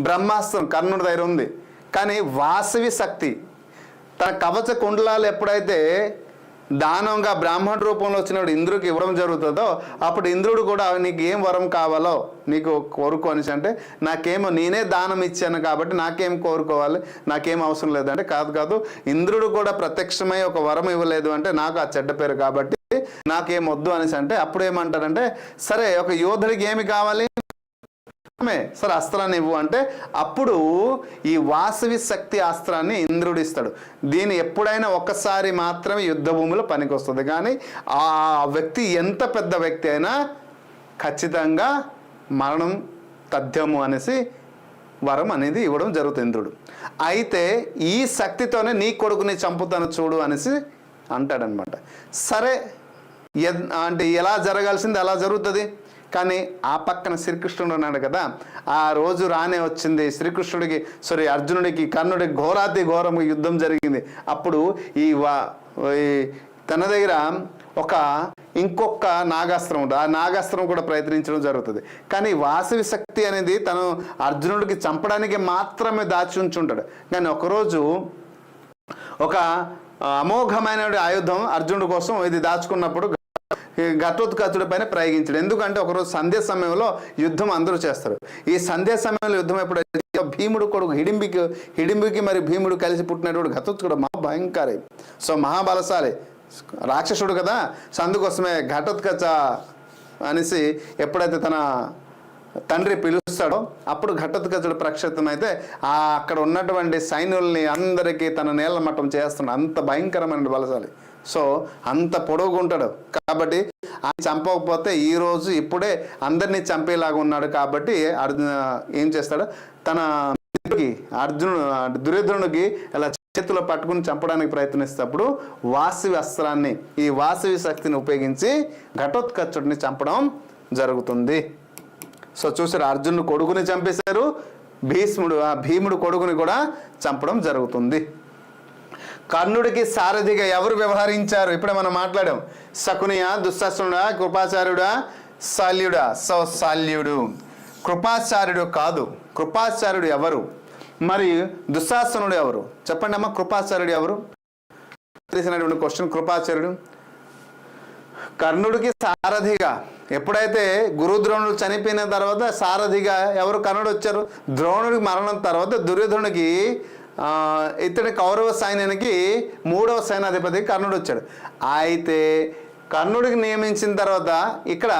బ్రహ్మాస్త్రం కర్ణుడి దగ్గర ఉంది. కానీ వాసవి శక్తి తన కవచ కుండలాలు ఎప్పుడైతే దానంగా బ్రాహ్మణ రూపంలో వచ్చినప్పుడు ఇంద్రుడికి ఇవ్వడం జరుగుతుందో అప్పుడు ఇంద్రుడు కూడా నీకు ఏం వరం కావాలో నీకు కోరుకో అనేసి అంటే, నాకేమో నేనే దానం ఇచ్చాను కాబట్టి నాకేం కోరుకోవాలి, నాకేం అవసరం లేదంటే, కాదు ఇంద్రుడు కూడా ప్రత్యక్షమై ఒక వరం ఇవ్వలేదు అంటే నాకు ఆ చెడ్డ పేరు కాబట్టి నాకేం వద్దు అనేసి అంటే, అప్పుడు ఏమంటారంటే, సరే ఒక యోధుడికి ఏమి కావాలి, సరే అస్త్రాన్ని ఇవ్వు అంటే అప్పుడు ఈ వాసవి శక్తి అస్త్రాన్ని ఇంద్రుడు ఇస్తాడు. దీన్ని ఎప్పుడైనా ఒక్కసారి మాత్రమే యుద్ధ భూమిలో పనికొస్తుంది. కానీ ఆ వ్యక్తి ఎంత పెద్ద వ్యక్తి అయినా ఖచ్చితంగా మరణం తథ్యము అనేసి వరం అనేది ఇవ్వడం జరుగుతుంది ఇంద్రుడు. అయితే ఈ శక్తితోనే నీ కొడుకుని చంపుతాను చూడు అనేసి అంటాడనమాట. సరే అంటే ఎలా జరగాల్సింది అలా జరుగుతుంది. కానీ ఆ పక్కన శ్రీకృష్ణుడు ఉన్నాడు కదా, ఆ రోజు రానే వచ్చింది శ్రీకృష్ణుడికి అర్జునుడికి కర్ణుడికి ఘోరాతి ఘోరం యుద్ధం జరిగింది. అప్పుడు ఈ తన దగ్గర ఇంకొక నాగాస్త్రం ఉంటుంది. ఆ నాగాస్త్రం కూడా ప్రయత్నించడం జరుగుతుంది. కానీ వాసవి శక్తి అనేది తను అర్జునుడికి చంపడానికి మాత్రమే దాచి ఉంచుంటాడు. కానీ ఒకరోజు ఒక అమోఘమైన ఆయుధం అర్జునుడి కోసం ఇది దాచుకున్నప్పుడు ఘటోత్కచుడి పైన ప్రయోగించాడు. ఎందుకంటే ఒకరోజు సంధ్య సమయంలో యుద్ధం అందరూ చేస్తారు. ఈ సంధ్య సమయంలో యుద్ధం ఎప్పుడైతే భీముడు కొడుకు హిడింబికి మరి భీముడు కలిసి పుట్టినటువంటి ఘటోత్కచుడు మహాభయంకరి, సో మహాబలశాలి రాక్షసుడు కదా. సో అందుకోసమే ఘటోత్కచ అనేసి ఎప్పుడైతే తన తండ్రి పిలుస్తాడో అప్పుడు ఘటోత్కచుడు ప్రక్షిప్తమైతే అక్కడ ఉన్నటువంటి సైన్యుల్ని అందరికీ తన నేల మట్టం చేస్తున్నాడు. అంత భయంకరమైన బలశాలి. సో అంత పొడవుగుంటాడు కాబట్టి ఆయన చంపకపోతే ఈరోజు ఇప్పుడే అందరినీ చంపేలాగా ఉన్నాడు. కాబట్టి ఏం చేస్తాడు, తన దుర్యోధనుడికి ఇలా చేతిలో పట్టుకుని చంపడానికి ప్రయత్నిస్తేప్పుడు వాసవి అస్త్రాన్ని, ఈ వాసవి శక్తిని ఉపయోగించి ఘటోత్కచుడిని చంపడం జరుగుతుంది. సో చూసారు, అర్జునుడు కొడుకుని చంపేశారు, భీముడు కొడుకుని కూడా చంపడం జరుగుతుంది. కర్ణుడికి సారథిగా ఎవరు వ్యవహరించారు? ఇప్పుడే మనం మాట్లాడాం. శకునియా, దుశ్శాసనుడా, కృపాచార్యుడా, శల్యుడా? సో శల్యుడు. కృపాచార్యుడు కాదు. కృపాచార్యుడు ఎవరు? మరి దుశ్శాసనుడు ఎవరు? చెప్పండి అమ్మా, కృపాచార్యుడు ఎవరు? తెలిసినటువంటి క్వశ్చన్. కృపాచార్యుడు కర్ణుడికి సారథిగా, ఎప్పుడైతే గురుద్రోణుడు చనిపోయిన తర్వాత సారథిగా ఎవరు కర్ణుడు వచ్చారు. ద్రోణుడికి మరణం తర్వాత దుర్యోధనుడికి ఇతడి కౌరవ సైన్యానికి 3వ సేనాధిపతి కర్ణుడు వచ్చాడు. అయితే కర్ణుడికి నియమించిన తర్వాత ఇక్కడ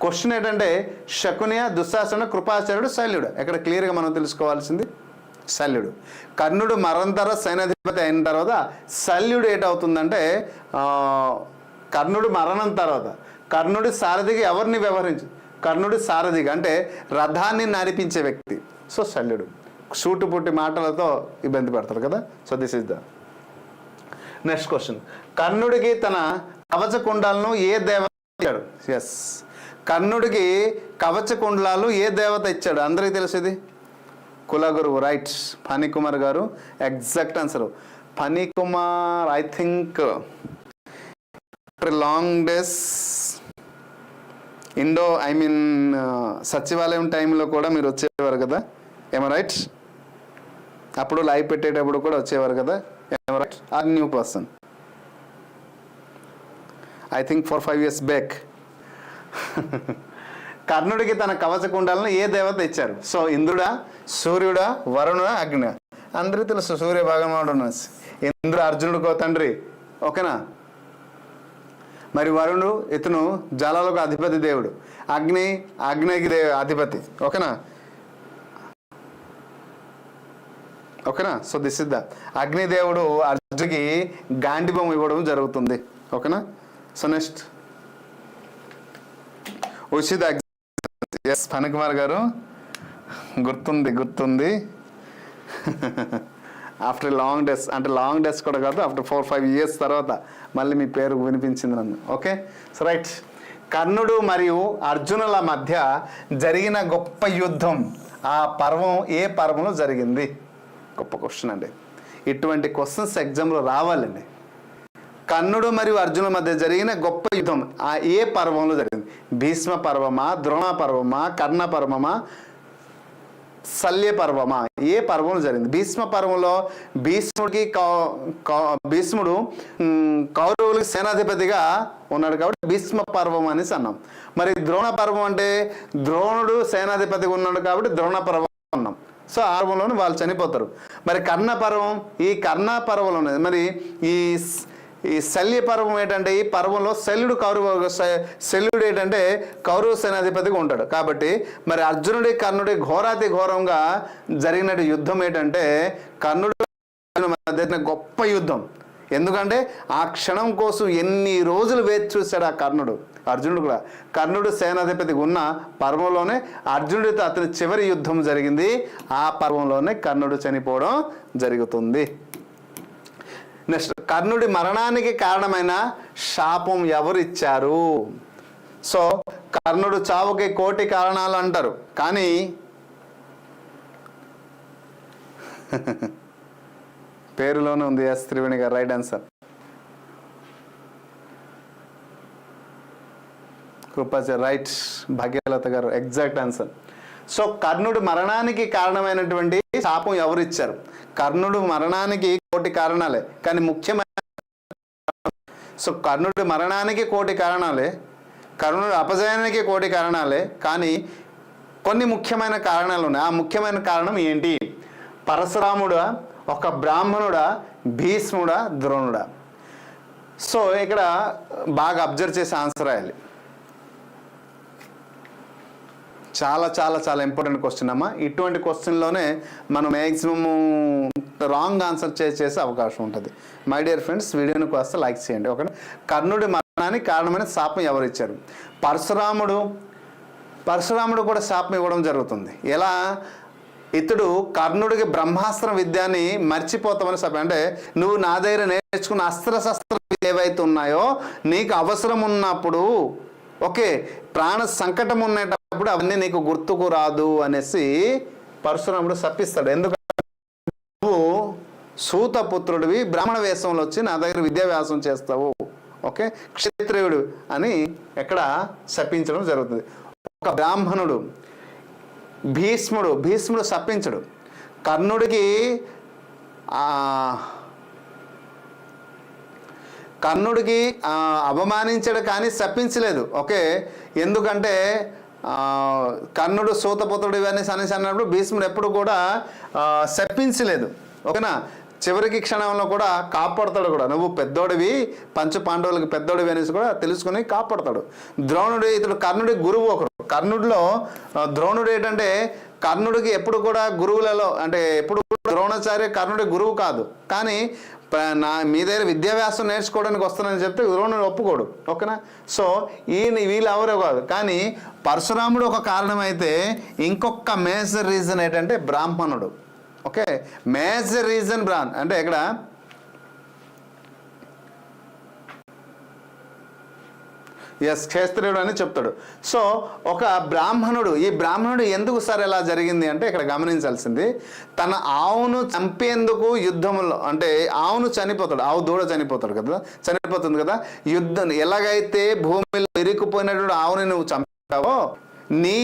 క్వశ్చన్ ఏంటంటే శకునియ, దుశ్శాసన, కృపాచార్యుడు, శల్యుడు. ఇక్కడ క్లియర్గా మనం తెలుసుకోవాల్సింది శల్యుడు. కర్ణుడు మరణం తర్వాత సైన్యాధిపతి అయిన తర్వాత శల్యుడు ఏటవుతుందంటే కర్ణుడు మరణం తర్వాత కర్ణుడి సారథిగా ఎవరిని కర్ణుడి సారథిగా అంటే రథాన్ని నడిపించే వ్యక్తి. సో శల్యుడు. సూటుపుట్టి మాటలతో ఇబ్బంది పడతారు కదా. So this is the next question. కర్ణుడికి తన కవచ కుండాలను ఏ దేవత ఇచ్చాడు? ఎస్, కర్ణుడికి కవచ కుండలాలు ఏ దేవత ఇచ్చాడు? అందరికీ తెలిసేది కులగురువు. రైట్, ఫణికుమార్ గారు exact answer. Phanikumar I think long days సచివాలయం టైంలో కూడా మీరు వచ్చేవారు కదా, ఏమో రైట్? అప్పుడు లైవ్ పెట్టేటప్పుడు కూడా వచ్చేవారు కదా, ఏమో right? Or new person? I think 4-5 years back. కర్ణుడికి తన కవచ కుండాలను ఏ దేవత ఇచ్చారు? సో ఇంద్రుడా, సూర్యుడా, వరుణుడా, అగ్ని? అందరికీ తెలుసు సూర్య భగవానుడు. ఇంద్రుడు అర్జునుడికో తండ్రి, ఓకేనా? మరి వరుణుడు ఇతను జలాలకు అధిపతి దేవుడు, అగ్నికి అధిపతి, ఓకేనా? సో దిస్ ఇస్ ద అగ్నిదేవుడు అర్జునుడికి గాంధీబొమ్మ ఇవ్వడం జరుగుతుంది, ఓకేనా? సో నెక్స్ట్ ఉచిత. ఎస్, ఫణికుమార్ గారు గుర్తుంది. ఆఫ్టర్ లాంగ్ డేస్, అంటే లాంగ్ డేస్ కూడా కాదు, ఆఫ్టర్ 4-5 years తర్వాత మళ్ళీ మీ పేరు వినిపించింది నన్ను. Okay, so right. కర్ణుడు మరియు అర్జునుల మధ్య జరిగిన గొప్ప యుద్ధం, ఆ పర్వం ఏ పర్వంలో జరిగింది? గొప్ప క్వశ్చన్ అండి. ఇటువంటి క్వశ్చన్స్ ఎగ్జామ్లో రావాలండి. కర్ణుడు మరియు అర్జునుల మధ్య జరిగిన గొప్ప యుద్ధం ఆ ఏ పర్వంలో జరిగింది? భీష్మ పర్వమా, ద్రోణ పర్వమా, కర్ణ పర్వమా, శల్య పర్వమా? ఏ పర్వంలో జరిగింది? భీష్మ పర్వంలో భీష్ముడు కౌరవులకి సేనాధిపతిగా ఉన్నాడు కాబట్టి భీష్మ పర్వం అనేసి అన్నాం. మరి ద్రోణ పర్వం అంటే ద్రోణుడు సేనాధిపతిగా ఉన్నాడు కాబట్టి ద్రోణ పర్వం అన్నాం. సో ఆ పర్వంలోనే వాళ్ళు చనిపోతారు. మరి కర్ణ పర్వం, ఈ కర్ణ పర్వంలో ఉన్నది. మరి ఈ శల్య పర్వం ఏంటంటే ఈ పర్వంలో శల్యుడు ఏంటంటే కౌరవ సేనాధిపతిగా ఉంటాడు. కాబట్టి మరి అర్జునుడి కర్ణుడి ఘోరాతి ఘోరంగా జరిగిన యుద్ధం ఏంటంటే కర్ణుడు మధ్య గొప్ప యుద్ధం. ఎందుకంటే ఆ క్షణం కోసం ఎన్ని రోజులు వేచి చూశాడు ఆ కర్ణుడు. అర్జునుడు కూడా కర్ణుడు సేనాధిపతిగా ఉన్న పర్వంలోనే అర్జునుడితో అతని చివరి యుద్ధం జరిగింది. ఆ పర్వంలోనే కర్ణుడు చనిపోవడం జరుగుతుంది. నెక్స్ట్, కర్ణుడి మరణానికి కారణమైన శాపం ఎవరు ఇచ్చారు? సో కర్ణుడు చావుకి 1,000,000 కారణాలు అంటారు, కానీ పేరులోనే ఉంది. ఎస్ త్రివేణి గారు right answer. Kripacharya right. Bhagyalatha గారు ఎగ్జాక్ట్ ఆన్సర్. సో కర్ణుడి మరణానికి కారణమైనటువంటి శాపం ఎవరు ఇచ్చారు? కర్ణుడు మరణానికి 1,000,000 కారణాలే, కానీ ముఖ్యమైన సో కర్ణుడి మరణానికి 1,000,000 కారణాలే, కర్ణుడి అపజయానికి 1,000,000 కారణాలే, కానీ కొన్ని ముఖ్యమైన కారణాలు ఉన్నాయి. ఆ ముఖ్యమైన కారణం ఏంటి? పరశురాముడా, ఒక బ్రాహ్మణుడా, భీష్ముడా, ద్రోణుడా? సో ఇక్కడ బాగా అబ్జర్వ్ చేసి ఆన్సర్ రాయాలి. చాలా చాలా చాలా ఇంపార్టెంట్ క్వశ్చన్ అమ్మా. ఇటువంటి క్వశ్చన్లోనే మనం మ్యాక్సిమము రాంగ్ ఆన్సర్ చేసే అవకాశం ఉంటుంది. మై డియర్ ఫ్రెండ్స్, వీడియోని కాస్త లైక్ చేయండి. ఓకే, కర్ణుడి మరణానికి కారణమైన శాపం ఎవరు ఇచ్చారు? పరశురాముడు కూడా శాపం ఇవ్వడం జరుగుతుంది. ఎలా? ఇతడు కర్ణుడికి బ్రహ్మాస్త్ర విద్యాన్ని మర్చిపోతామని శాపం. అంటే నువ్వు నా దగ్గర నేర్చుకున్న అస్త్రశస్త్రాలు ఏవైతే ఉన్నాయో నీకు అవసరం ఉన్నప్పుడు, ఓకే, ప్రాణ సంకటం ఉండేటప్పుడు అవన్నీ నీకు గుర్తుకు రాదు అనేసి పరశురాముడు శపిస్తాడు. ఎందుకంటే నువ్వు సూతపుత్రుడివి, బ్రాహ్మణ వేషంలో వచ్చి నా దగ్గర విద్యాభ్యాసం చేస్తావు, ఓకే, క్షత్రియుడు అని ఎక్కడ శపించడం జరుగుతుంది. ఒక బ్రాహ్మణుడు భీష్ముడు శపించడు. కర్ణుడికి అవమానించాడు కానీ శపించలేదు. ఓకే, ఎందుకంటే కర్ణుడు సూతపుత్రుడు ఇవన్నీ అనేసి అన్నప్పుడు భీష్ముడు ఎప్పుడు కూడా శపించలేదు. ఓకేనా? చివరికి క్షణంలో కూడా కాపాడతాడు కూడా. నువ్వు పెద్దోడివి, పంచ పాండవులకి పెద్దోడివి అనేసి కూడా తెలుసుకుని కాపాడతాడు. ద్రోణుడు, ఇతడు కర్ణుడి గురువు ఒకరు. కర్ణుడిలో ద్రోణుడు ఏంటంటే కర్ణుడికి ఎప్పుడు కూడా గురువులలో, అంటే ఎప్పుడు ద్రోణాచార్య కర్ణుడి గురువు కాదు, కానీ మీ దగ్గర విద్యాభ్యాసం నేర్చుకోవడానికి వస్తానని చెప్తే ద్రోణుడు ఒప్పుకోడు. ఓకేనా? సో వీళ్ళు ఎవరో కాదు, కానీ పరశురాముడు ఒక కారణం అయితే ఇంకొక మేజర్ రీజన్ ఏంటంటే బ్రాహ్మణుడు. ఓకే, మేజర్ రీజన్ అంటే ఇక్కడ క్షేత్రుడు అని చెప్తాడు. సో ఒక బ్రాహ్మణుడు, ఈ బ్రాహ్మణుడు ఎందుకు సార్ ఎలా జరిగింది అంటే ఇక్కడ గమనించాల్సింది, తన ఆవును చంపేందుకు యుద్ధంలో, అంటే ఆవును చనిపోతాడు, ఆవు దూడ చనిపోతుంది కదా, యుద్ధం ఎలాగైతే భూమిలో ఇరుక్కుపోయినటువంటి ఆవుని నువ్వు చంపావో, నీ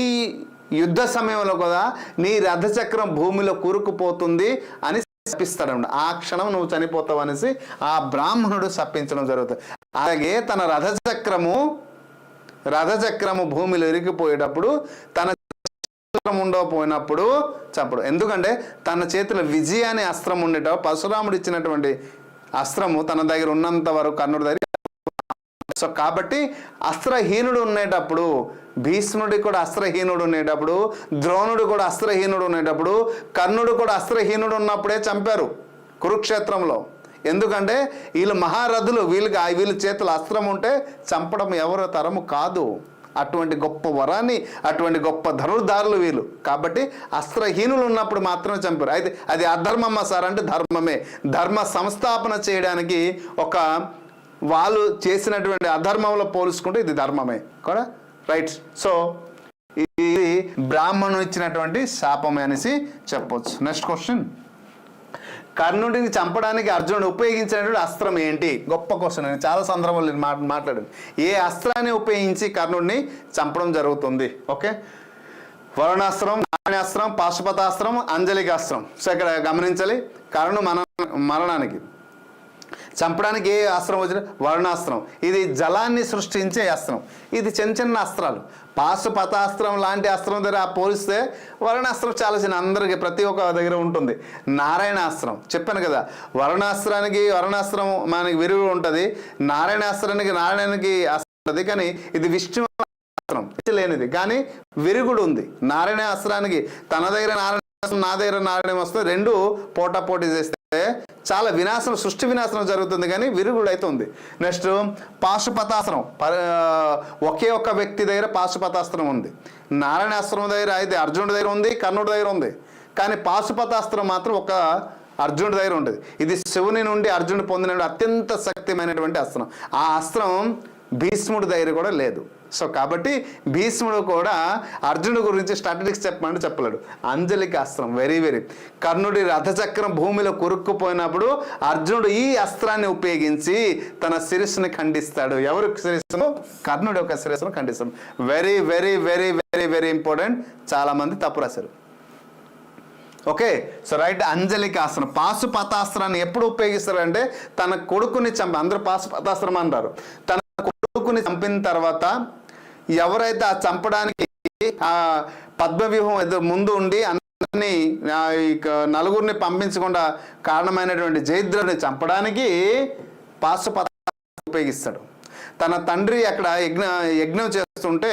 యుద్ధ సమయంలో కూడా నీ రథచక్రం భూమిలో కూరుకుపోతుంది అని శపిస్తాడు. ఆ క్షణం నువ్వు చనిపోతావు అనేసి ఆ బ్రాహ్మణుడు శపించడం జరుగుతుంది. అలాగే తన రథచక్రము భూమిలో ఇరిగిపోయేటప్పుడు, తన ఉండకపోయినప్పుడు చంపడు. ఎందుకంటే తన చేతిలో విజయ అనే అస్త్రం ఉండేటప్పుడు, పరశురాముడు ఇచ్చినటువంటి అస్త్రము తన దగ్గర ఉన్నంత వరకు కర్ణుడి దగ్గర. సో కాబట్టి అస్త్రహీనుడు ఉండేటప్పుడు, భీష్ముడి కూడా అస్త్రహీనుడు ఉండేటప్పుడు, ద్రోణుడు కూడా అస్త్రహీనుడు ఉండేటప్పుడు, కర్ణుడు కూడా అస్త్రహీనుడు ఉన్నప్పుడే చంపారు కురుక్షేత్రంలో. ఎందుకంటే వీళ్ళు మహారథులు, వీళ్ళ చేతులు అస్త్రం ఉంటే చంపడం ఎవరు తరము కాదు. అటువంటి గొప్ప వరాన్ని, అటువంటి గొప్ప ధనుర్ధారులు వీళ్ళు. కాబట్టి అస్త్రహీనులు ఉన్నప్పుడు మాత్రమే చంపారు. అయితే అది అధర్మమ్మా సార్ అంటే ధర్మమే. ధర్మ సంస్థాపన చేయడానికి ఒక వాళ్ళు చేసినటువంటి అధర్మంలో పోల్చుకుంటే ఇది ధర్మమే కూడా, రైట్. సో ఇది బ్రాహ్మణుడు ఇచ్చినటువంటి శాపమే అనేసి చెప్పవచ్చు. నెక్స్ట్ క్వశ్చన్, కర్ణుడిని చంపడానికి అర్జునుడు ఉపయోగించినటువంటి అస్త్రం ఏంటి? గొప్ప క్వశ్చన్. నేను చాలా సందర్భాలు నేను మాట్లాడాను. ఏ అస్త్రాన్ని ఉపయోగించి కర్ణుడిని చంపడం జరుగుతుంది? ఓకే, వరుణాస్త్రం, నారాయణాస్త్రం, పాశుపతాస్త్రం, అంజలికాస్త్రం. సో ఇక్కడ గమనించాలి, కర్ణుడు మరణానికి చంపడానికి ఏ అస్త్రం వచ్చిన? వరుణాస్త్రం. ఇది జలాన్ని సృష్టించే అస్త్రం. ఇది చిన్న చిన్న అస్త్రాలు. పాశుపతాస్త్రం లాంటి అస్త్రం దగ్గర పోలిస్తే వరుణాస్త్రం చాలా చిన్న, అందరికీ ప్రతి ఒక్క దగ్గర ఉంటుంది. నారాయణాస్త్రం చెప్పాను కదా, వరుణాస్త్రం మనకి విరుగు ఉంటుంది, నారాయణానికి అస్త్రం ఉంటుంది. కానీ ఇది విష్ణు అస్త్రం లేనిది, కానీ విరుగుడు ఉంది. నారాయణ అస్త్రానికి తన దగ్గర నారాయణ, నా దగ్గర నారాయణ వస్తే రెండు పోటాపోటీ చేస్తే చాలా వినాశనం, సృష్టి వినాశనం జరుగుతుంది, కానీ విరుగుడు అయితే ఉంది. నెక్స్ట్ పాశుపతాస్త్రం, ఒకే ఒక్క వ్యక్తి దగ్గర పాశుపతాస్త్రం ఉంది. నారాయణాస్త్రం దగ్గర అయితే అర్జునుడి దగ్గర ఉంది, కర్ణుడి దగ్గర ఉంది. కానీ పాశుపతాస్త్రం మాత్రం ఒక అర్జునుడి దగ్గర ఉంటుంది. ఇది శివుని నుండి అర్జునుడు పొందిన అత్యంత శక్తిమైనటువంటి అస్త్రం. ఆ అస్త్రం భీష్ముడి దగ్గర కూడా లేదు. సో కాబట్టి భీష్ముడు కూడా అర్జునుడి గురించి స్ట్రాటజిక్స్ చెప్పమంటే చెప్పలేడు. అంజలిక అస్త్రం వెరీ కర్ణుడి రథచక్రం భూమిలో కురుక్కుపోయినప్పుడు అర్జునుడు ఈ అస్త్రాన్ని ఉపయోగించి తన శిరస్సుని ఖండిస్తాడు. ఎవరు శిరస్సును? కర్ణుడి యొక్క శిరస్సును ఖండిస్తాడు. Very very very very very important. చాలా మంది తప్పు రాశారు. Okay, so right. అంజలికాస్త్రం. పాశుపతాస్త్రాన్ని ఎప్పుడు ఉపయోగిస్తారంటే తన కొడుకుని అందరూ పాశుపతాస్త్రం అంటారు. తన కొడుకుని చంపిన తర్వాత ఎవరైతే ఆ చంపడానికి ఆ పద్మవ్యూహం ముందు ఉండి అందరినీ నలుగురిని పంపించకుండా కారణమైనటువంటి జయద్రుడిని చంపడానికి పాశుపతాస్త్రాన్ని ఉపయోగిస్తాడు. తన తండ్రి అక్కడ యజ్ఞం చేస్తుంటే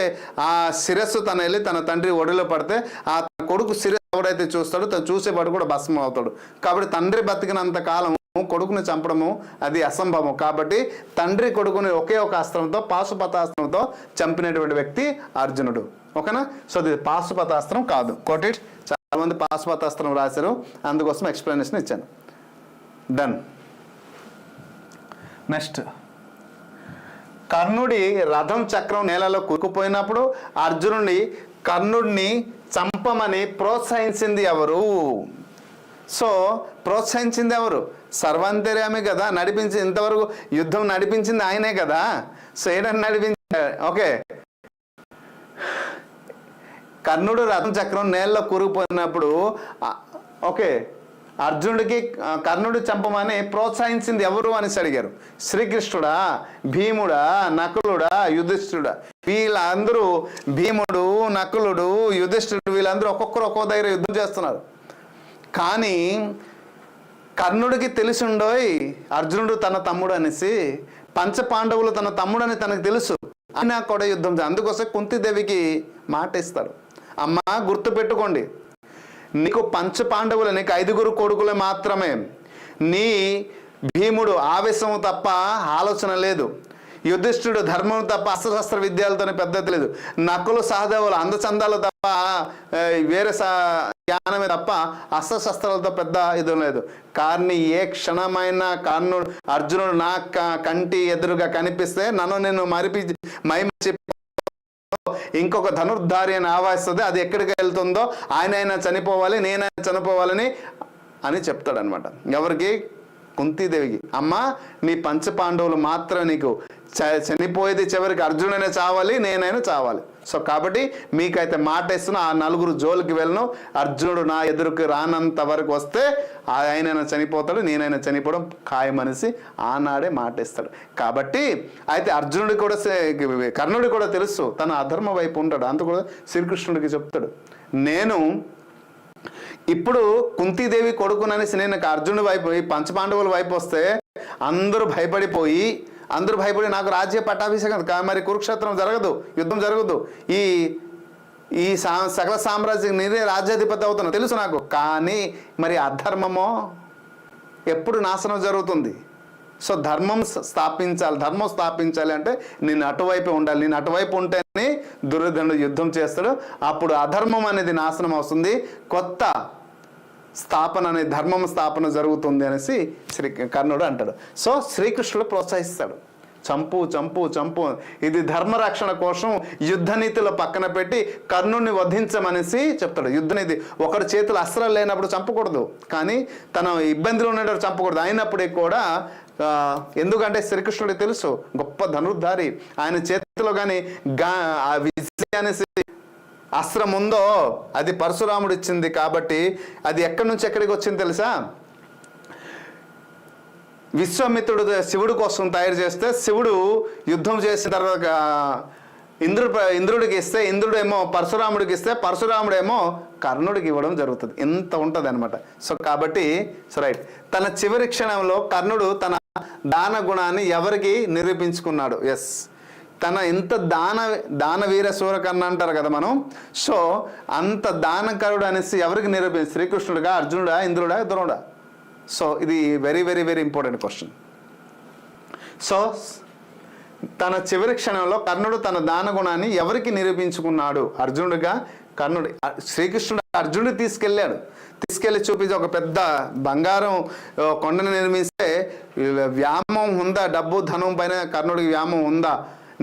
ఆ శిరస్సు తన వెళ్ళి తన తండ్రి ఒడిలో పడితే ఆ కొడుకు శిరస్సు ఎవరైతే చూస్తాడో తను చూసేవాడు కూడా భస్మం అవుతాడు. కాబట్టి తండ్రి బతికినంత కాలం కొడుకుని చంపడము అది అసంభవం. కాబట్టి తండ్రి కొడుకుని ఒకే ఒక అస్త్రంతో, పాశుపతాస్త్రంతో చంపినటువంటి వ్యక్తి అర్జునుడు. ఓకేనా? సో ఇది పాశుపతాస్త్రం కాదు. కోటిట్. చాలా మంది పాశుపతాస్త్రం రాశారు, అందుకోసం ఎక్స్ప్లెనేషన్ ఇచ్చాను. డన్. నెక్స్ట్, కర్ణుడి రథం చక్రం నేలలో కూరుకుపోయినప్పుడు కర్ణుడిని చంపమని ప్రోత్సహించింది ఎవరు? సో ప్రోత్సహించింది ఎవరు? సర్వాంతర్యామి కదా, ఇంతవరకు యుద్ధం నడిపించింది ఆయనే కదా. సో ఏడని నడిపించాడు? ఓకే, కర్ణుడు రథం చక్రం నేలలో కూరుకుపోయినప్పుడు ఓకే కర్ణుడు చంపమని ప్రోత్సహించింది ఎవరు అనేసి అడిగారు. శ్రీకృష్ణుడా, భీముడా, నకులుడా, యుధిష్ఠిరుడా? వీళ్ళందరూ, భీముడు, నకులుడు, యుధిష్ఠిరుడు, వీళ్ళందరూ ఒక్కొక్క దగ్గర యుద్ధం చేస్తున్నారు. కానీ కర్ణుడికి తెలిసిండోయ్ అర్జునుడు తన తమ్ముడు అనేసి, పంచపాండవులు తన తమ్ముడని తనకు తెలుసు, అయినా కూడా యుద్ధం. అందుకోసం కుంతిదేవికి మాట ఇస్తాడు, అమ్మా గుర్తుపెట్టుకోండి, నీకు పంచపాండవులు, నీకు 5 కొడుకులే మాత్రమే. నీ భీముడు ఆవేశము తప్ప ఆలోచన లేదు, యుధిష్ఠుడు ధర్మం తప్ప అస్త్రశస్త్ర విద్యలతోనే పెద్దది లేదు, నకులు సహదేవులు అందచందాలు తప్ప వేరే జ్ఞానమే తప్ప అస్త్రశస్త్రాలతో పెద్ద ఇది లేదు. కానీ ఏ క్షణమైన అర్జునుడు నా కంటి ఎదురుగా కనిపిస్తే నేను మైమరిచి ఇంకొక ధనుర్ధారి అని ఆవాయిస్తుంది. అది ఎక్కడికి వెళ్తుందో ఆయనైనా చనిపోవాలి, నేనైనా చనిపోవాలని అని చెప్తాడనమాట. ఎవరికి? కుంతీదేవికి. అమ్మ, నీ పంచపాండవులు మాత్రం నీకు చనిపోయేది చివరికి అర్జునుడైనా చావాలి, నేనైనా చావాలి. సో కాబట్టి మీకైతే మాట ఇస్తున్నా, ఆ 4 జోలికి వెళ్ళను, అర్జునుడు నా ఎదురుకు రానంత వరకు వస్తే ఆయనైనా చనిపోతాడు, నేనైనా చనిపోవడం ఖాయమనేసి ఆనాడే మాట ఇస్తాడు. కాబట్టి అయితే కర్ణుడికి కూడా తెలుసు తన అధర్మ వైపు ఉంటాడు. అందుకు కూడా శ్రీకృష్ణుడికి చెప్తాడు, నేను ఇప్పుడు కుంతీదేవి కొడుకుననేసి నేను అర్జునుడి వైపు, ఈ పంచపాండవుల వైపు వస్తే అందరూ భయపడి నాకు రాజ్య పట్టాభిషేకం, మరి కురుక్షేత్రం జరగదు, యుద్ధం జరగదు, ఈ సకల సామ్రాజ్యం నేనే రాజ్యాధిపతి అవుతాను తెలుసు నాకు. కానీ మరి అధర్మమో ఎప్పుడు నాశనం జరుగుతుంది? సో ధర్మం స్థాపించాలి అంటే నేను అటువైపు ఉండాలి, నేను అటువైపు ఉంటేనే దుర్యోధనుడు యుద్ధం చేస్తాడు, అప్పుడు అధర్మం అనేది నాశనం అవుతుంది, కొత్త స్థాపన అనే ధర్మం స్థాపన జరుగుతుంది అనేసి కర్ణుడు అంటాడు. సో శ్రీకృష్ణుడు ప్రోత్సహిస్తాడు, చంపు, ఇది ధర్మరక్షణ కోసం యుద్ధ నీతిలో పక్కన పెట్టి కర్ణుడిని వధించమనేసి చెప్తాడు. యుద్ధ నీతి, ఒకరి చేతులు అస్త్రాలు లేనప్పుడు చంపకూడదు, కానీ తన ఇబ్బందులు ఉండేటప్పుడు చంపకూడదు. అయినప్పటికీ కూడా ఎందుకంటే శ్రీకృష్ణుడికి తెలుసు గొప్ప ధనుర్ధారి, ఆయన చేతిలో కానీ ఆ విజయ అనేసి అస్త్రం ఉందో అది పరశురాముడు ఇచ్చింది. కాబట్టి అది ఎక్కడి నుంచి ఎక్కడికి వచ్చింది తెలుసా? విశ్వామిత్రుడు శివుడు కోసం తయారు చేస్తే శివుడు యుద్ధం చేసిన తర్వాత ఇంద్రుడికి ఇస్తే ఇంద్రుడేమో పరశురాముడికి ఇస్తే పరశురాముడేమో కర్ణుడికి ఇవ్వడం జరుగుతుంది. ఇంత ఉంటుంది అనమాట. సో కాబట్టి రైట్, తన చివరి క్షణంలో కర్ణుడు తన దాన గుణాన్ని ఎవరికి నిరూపించుకున్నాడు? ఎస్, తన ఎంత దానవీర సూరకర్ణ అంటారు కదా మనం. సో అంత దానకరుడు అనేసి ఎవరికి నిరూపించి, శ్రీకృష్ణుడుగా, అర్జునుడా, ఇంద్రుడా, ద్రోణుడా? సో ఇది very very very important question. So తన చివరి క్షణంలో కర్ణుడు తన దాన గుణాన్ని ఎవరికి నిరూపించుకున్నాడు? అర్జునుడిగా. శ్రీకృష్ణుడు అర్జునుడు తీసుకెళ్ళి చూపించి ఒక పెద్ద బంగారం కొండను నిర్మిస్తే వ్యామోహం ఉందా? డబ్బు ధనం పైన కర్ణుడికి వ్యామోహం ఉందా?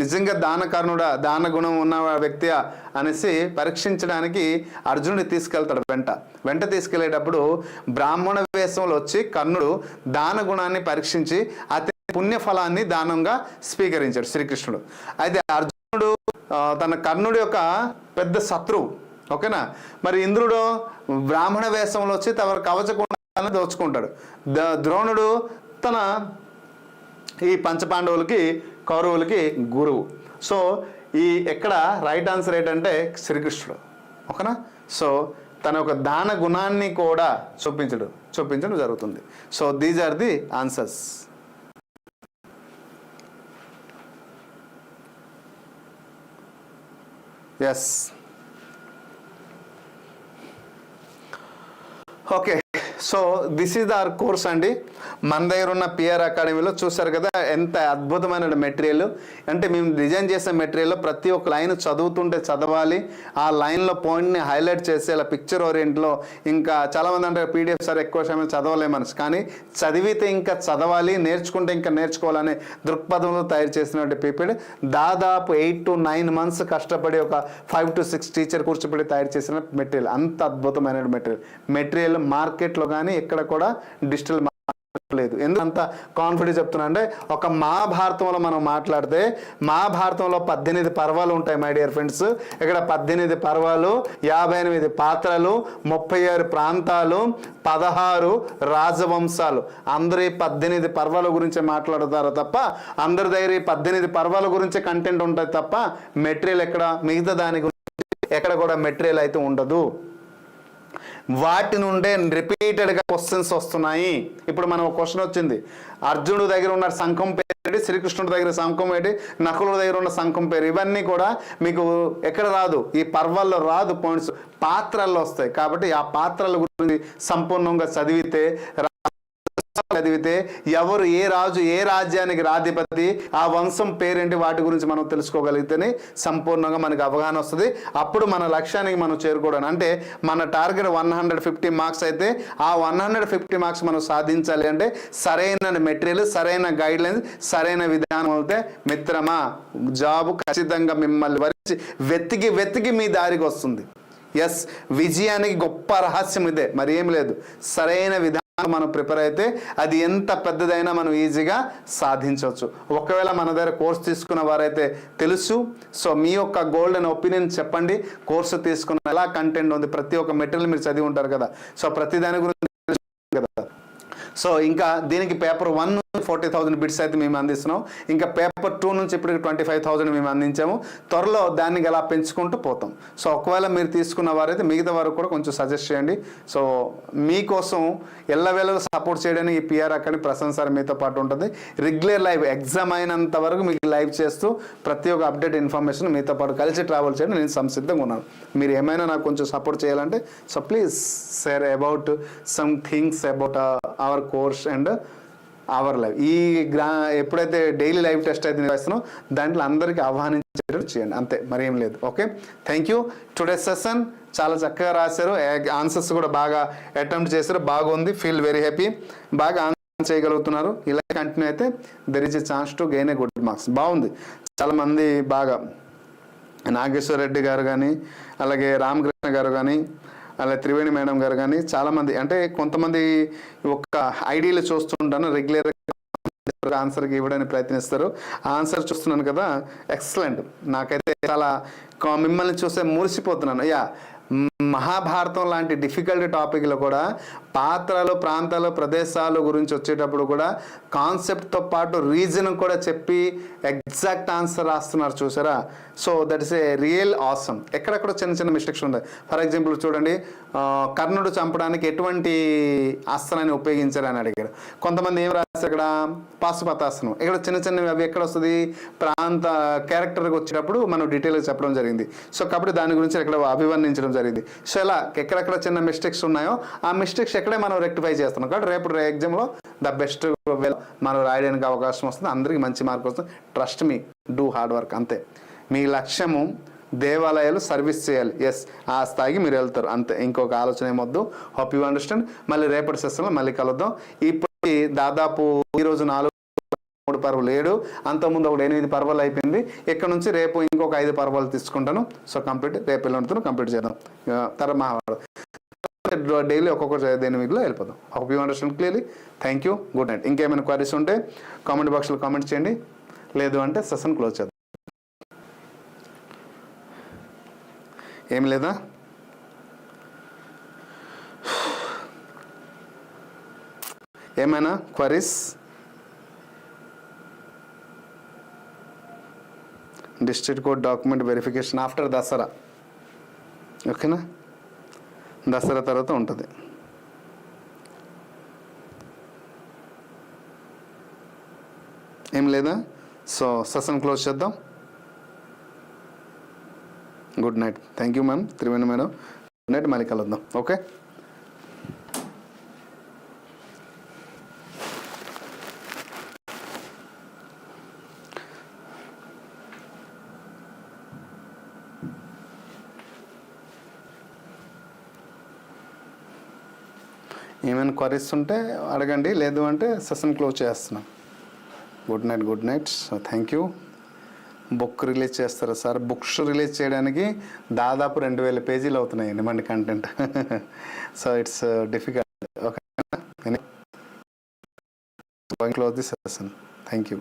నిజంగా దానకర్ణుడా, దాన గుణం ఉన్న వ్యక్తి అనేసి పరీక్షించడానికి అర్జునుడి తీసుకెళ్తాడు. వెంట తీసుకెళ్లేటప్పుడు బ్రాహ్మణ వేషంలో వచ్చి కర్ణుడు దాన గుణాన్ని పరీక్షించి అతని పుణ్యఫలాన్ని దానంగా స్వీకరించాడు శ్రీకృష్ణుడు. అయితే అర్జునుడు తన కర్ణుడి యొక్క పెద్ద శత్రువు, ఓకేనా. మరి ఇంద్రుడు బ్రాహ్మణ వేషంలో వచ్చి తమ కవచకుండాన్ని దోచుకుంటాడు. ద్రోణుడు తన ఈ పంచపాండవులకి, కౌరవులకి గురువు. సో ఎక్కడ రైట్ ఆన్సర్ ఏంటంటే శ్రీకృష్ణుడు, ఓకేనా. సో తన యొక్క దాన గుణాన్ని కూడా చూపించడం జరుగుతుంది. So these are the answers. Yes, okay. So this is our course అండి. మన దగ్గర ఉన్న పిఆర్ అకాడమీలో చూసారు కదా ఎంత అద్భుతమైన మెటీరియల్. అంటే మేము డిజైన్ చేసిన మెటీరియల్లో ప్రతి ఒక్క లైన్ చదువుతుంటే చదవాలి, ఆ లైన్లో పాయింట్ని హైలైట్ చేసి అలా పిక్చర్ ఓరియంట్లో. ఇంకా చాలామంది అంటే పీడిఎఫ్ సార్ ఎక్కువ సమయం చదవలేమని, కానీ చదివితే ఇంకా చదవాలి, నేర్చుకుంటే ఇంకా నేర్చుకోవాలనే దృక్పథంలో తయారు చేసినటువంటి పీపీడి దాదాపు 8 to 9 months కష్టపడి ఒక 5 to 6 టీచర్ కూర్చోబెట్టి తయారు చేసిన మెటీరియల్. అంత అద్భుతమైన మెటీరియల్ మార్కెట్లో కానీ ఎక్కడ కూడా డిజిటల్ లేదు. ఎందుకు అంత కాన్ఫిడెన్స్ చెప్తున్నా అంటే, ఒక మహాభారతంలో మనం మాట్లాడితే మహాభారతంలో 18 పర్వాలు ఉంటాయి మై డియర్ ఫ్రెండ్స్. ఇక్కడ 18 పర్వాలు, 58 పాత్రలు, 36 ప్రాంతాలు, 16 రాజవంశాలు. అందరూ 18 పర్వాల గురించి మాట్లాడతారు తప్ప, అందరి దగ్గర 18 పర్వాల గురించి కంటెంట్ ఉంటుంది తప్ప మెటీరియల్ ఎక్కడ, మిగతా దాని గురించి ఎక్కడ కూడా మెటీరియల్ అయితే ఉండదు. వాటి నుండే రిపీటెడ్గా క్వశ్చన్స్ వస్తున్నాయి. ఇప్పుడు మనం ఒక క్వశ్చన్ వచ్చింది, అర్జునుడి దగ్గర ఉన్న శంఖం పేరు, శ్రీకృష్ణుడి దగ్గర శంఖం ఏంటి, నకులుడి దగ్గర ఉన్న శంఖం పేరు, ఇవన్నీ కూడా మీకు ఎక్కడ రాదు, ఈ పర్వాల్లో రాదు, పాయింట్స్ పాత్రల్లో వస్తాయి. కాబట్టి ఆ పాత్రల గురించి సంపూర్ణంగా చదివితే ఎవరు, ఏ రాజు, ఏ రాజ్యానికి రాధిపతి, ఆ వంశం పేరేంటి, వాటి గురించి మనం తెలుసుకోగలిగితేనే సంపూర్ణంగా మనకు అవగాహన వస్తుంది. అప్పుడు మన లక్ష్యానికి మనం చేరుకోవడానికి, అంటే మన టార్గెట్ 150 మార్క్స్ అయితే ఆ 150 మార్క్స్ మనం సాధించాలి అంటే సరైన మెటీరియల్, సరైన గైడ్ లైన్స్, సరైన విధానం అయితే మిత్రమా జాబు ఖచ్చితంగా మిమ్మల్ని వెతికి మీ దారికి వస్తుంది. ఎస్, విజయానికి గొప్ప రహస్యం ఇదే, మరి ఏం లేదు. సరైన విధానం మనం ప్రిపేర్ అయితే అది ఎంత పెద్దదైనా మనం ఈజీగా సాధించవచ్చు. ఒకవేళ మన దగ్గర కోర్సు తీసుకున్న వారైతే తెలుసు. సో మీ యొక్క గోల్డెన్ ఒపీనియన్ చెప్పండి. కోర్సు తీసుకున్న ఎలా కంటెంట్ ఉంది, ప్రతి ఒక్క మెటీరియల్ మీరు చదివి ఉంటారు కదా. సో ప్రతి దాని గురించి కదా. సో ఇంకా దీనికి పేపర్ 1 40,000 బిట్స్ అయితే మేము అందిస్తున్నాం. ఇంకా పేపర్ 2 నుంచి ఇప్పటికి 25,000 మేము అందించాము. త్వరలో దాన్ని అలా పెంచుకుంటూ పోతాం. సో ఒకవేళ మీరు తీసుకున్న వారైతే మిగతా వారికి కూడా కొంచెం సజెస్ట్ చేయండి. సో మీకోసం ఎల్లవేళ సపోర్ట్ చేయడానికి ఈ పిఆర్ అకాడమీ ప్రశాంత్ సార్ మీతో పాటు ఉంటుంది. రెగ్యులర్ లైవ్, ఎగ్జామ్ అయినంత వరకు మీకు లైవ్ చేస్తూ ప్రతి ఒక్క అప్డేట్ ఇన్ఫర్మేషన్ మీతో పాటు కలిసి ట్రావెల్ చేయడం నేను సంసిద్ధంగా ఉన్నాను. మీరు ఏమైనా నాకు కొంచెం సపోర్ట్ చేయాలంటే so please share about some things about our course and our life ఈ ఎప్పుడైతే డైలీ లైఫ్ టెస్ట్ అయితే నిర్వహిస్తున్నాం దాంట్లో అందరికీ ఆహ్వానించేటట్టు చేయండి, అంతే మరేం లేదు. Okay, thank you. Today session చాలా చక్కగా రాశారు, ఆన్సర్స్ కూడా బాగా అటెంప్ట్ చేశారు, బాగుంది, ఫీల్ వెరీ హ్యాపీ. బాగా ఆన్సర్ చేయగలుగుతున్నారు. ఇలా కంటిన్యూ అయితే there is a chance to gain a good marks. బాగుంది. చాలామంది బాగా నాగేశ్వర రెడ్డి గారు కానీ, అలాగే రామకృష్ణ గారు కానీ, అలాగే త్రివేణి మేడం గారు కానీ, చాలామంది అంటే కొంతమంది ఒక ఐడియాలు చూస్తుంటాను, రెగ్యులర్ ఆన్సర్కి ఇవ్వడానికి ప్రయత్నిస్తారు. ఆన్సర్ చూస్తున్నాను కదా, ఎక్సలెంట్. నాకైతే చాలా మిమ్మల్ని చూస్తే మురిసిపోతున్నాను. మహాభారతం లాంటి డిఫికల్ట్ టాపిక్లో కూడా పాత్రలు, ప్రాంతాలు, ప్రదేశాలు గురించి వచ్చేటప్పుడు కూడా కాన్సెప్ట్తో పాటు రీజన్ కూడా చెప్పి ఎగ్జాక్ట్ ఆన్సర్ రాస్తున్నారు చూసారా. So that is a real awesome. ఎక్కడెక్కడ చిన్న చిన్న మిస్టేక్స్ ఉంటాయి. ఫర్ ఎగ్జాంపుల్ చూడండి, కర్ణుడు చంపడానికి ఎటువంటి అస్త్రాన్ని ఉపయోగించారు అని అడిగారు. కొంతమంది ఏం రాస్తారు ఇక్కడ, పాశుపతాస్త్రం. ఇక్కడ చిన్న చిన్నవి అవి ఎక్కడ వస్తుంది, ప్రాంత క్యారెక్టర్కి వచ్చేటప్పుడు మనం డీటెయిల్గా చెప్పడం జరిగింది. సో కాబట్టి దాని గురించి ఇక్కడ అభివర్ణించడం జరిగింది. సో ఇలా ఎక్కడెక్కడ చిన్న మిస్టేక్స్ ఉన్నాయో ఆ మిస్టేక్స్ ఎక్కడే మనం రెక్టిఫై చేస్తున్నాం. కాబట్టి రేపు ఎగ్జామ్లో ద బెస్ట్ మనం రాయడానికి అవకాశం వస్తుంది. అందరికీ మంచి మార్క్ వస్తుంది. Trust me, do hard work, అంతే. మీ లక్ష్యము దేవాలయాలు సర్వీస్ చేయాలి. ఎస్, ఆ స్థాయికి మీరు వెళ్తారు, అంతే. ఇంకొక ఆలోచన ఏమొద్దు. Hope you understand. మళ్ళీ రేపటి సెషన్లో మళ్ళీ కలుద్దాం. ఇప్పుడు దాదాపు ఈరోజు 4 పర్వాలు 7, అంతకుముందు ఒక 8 పర్వాలు అయిపోయింది. ఇక్కడ నుంచి రేపు ఇంకొక 5 పర్వాలు తీసుకుంటాను. సో కంప్లీట్ రేపు వెళ్ళుంటాను, కంప్లీట్ చేద్దాం. తర్వాత డైలీ ఒక్కొక్క దేని వీక్లో వెళ్ళిపోదాం. Hope you understand clearly. Thank you, good night. ఇంకేమైనా క్వరీస్ ఉంటే కామెంట్ బాక్స్లో కామెంట్ చేయండి, లేదు అంటే సెషన్ క్లోజ్ చేద్దాం. ఏం లేదా? ఏమైనా queries? District code document verification after Dasara, ఓకేనా? దసరా తర్వాత ఉంటుంది. ఏం లేదా? సో సెషన్ క్లోజ్ చేద్దాం. Good night. Thank you ma'am, Triveni madam. Good night, మళ్ళీ కలుద్దాం. ఓకే. ఏమైనా క్వరీస్ ఉంటే అడగండి, లేదు అంటే సెషన్ క్లోజ్ చేస్తున్నాం. Good night, good night. So thank you. Book release చేస్తారా సార్? బుక్స్ రిలీజ్ చేయడానికి దాదాపు 2000 పేజీలు అవుతున్నాయండి మన content. So it's difficult. Okay, close the session. Thank you.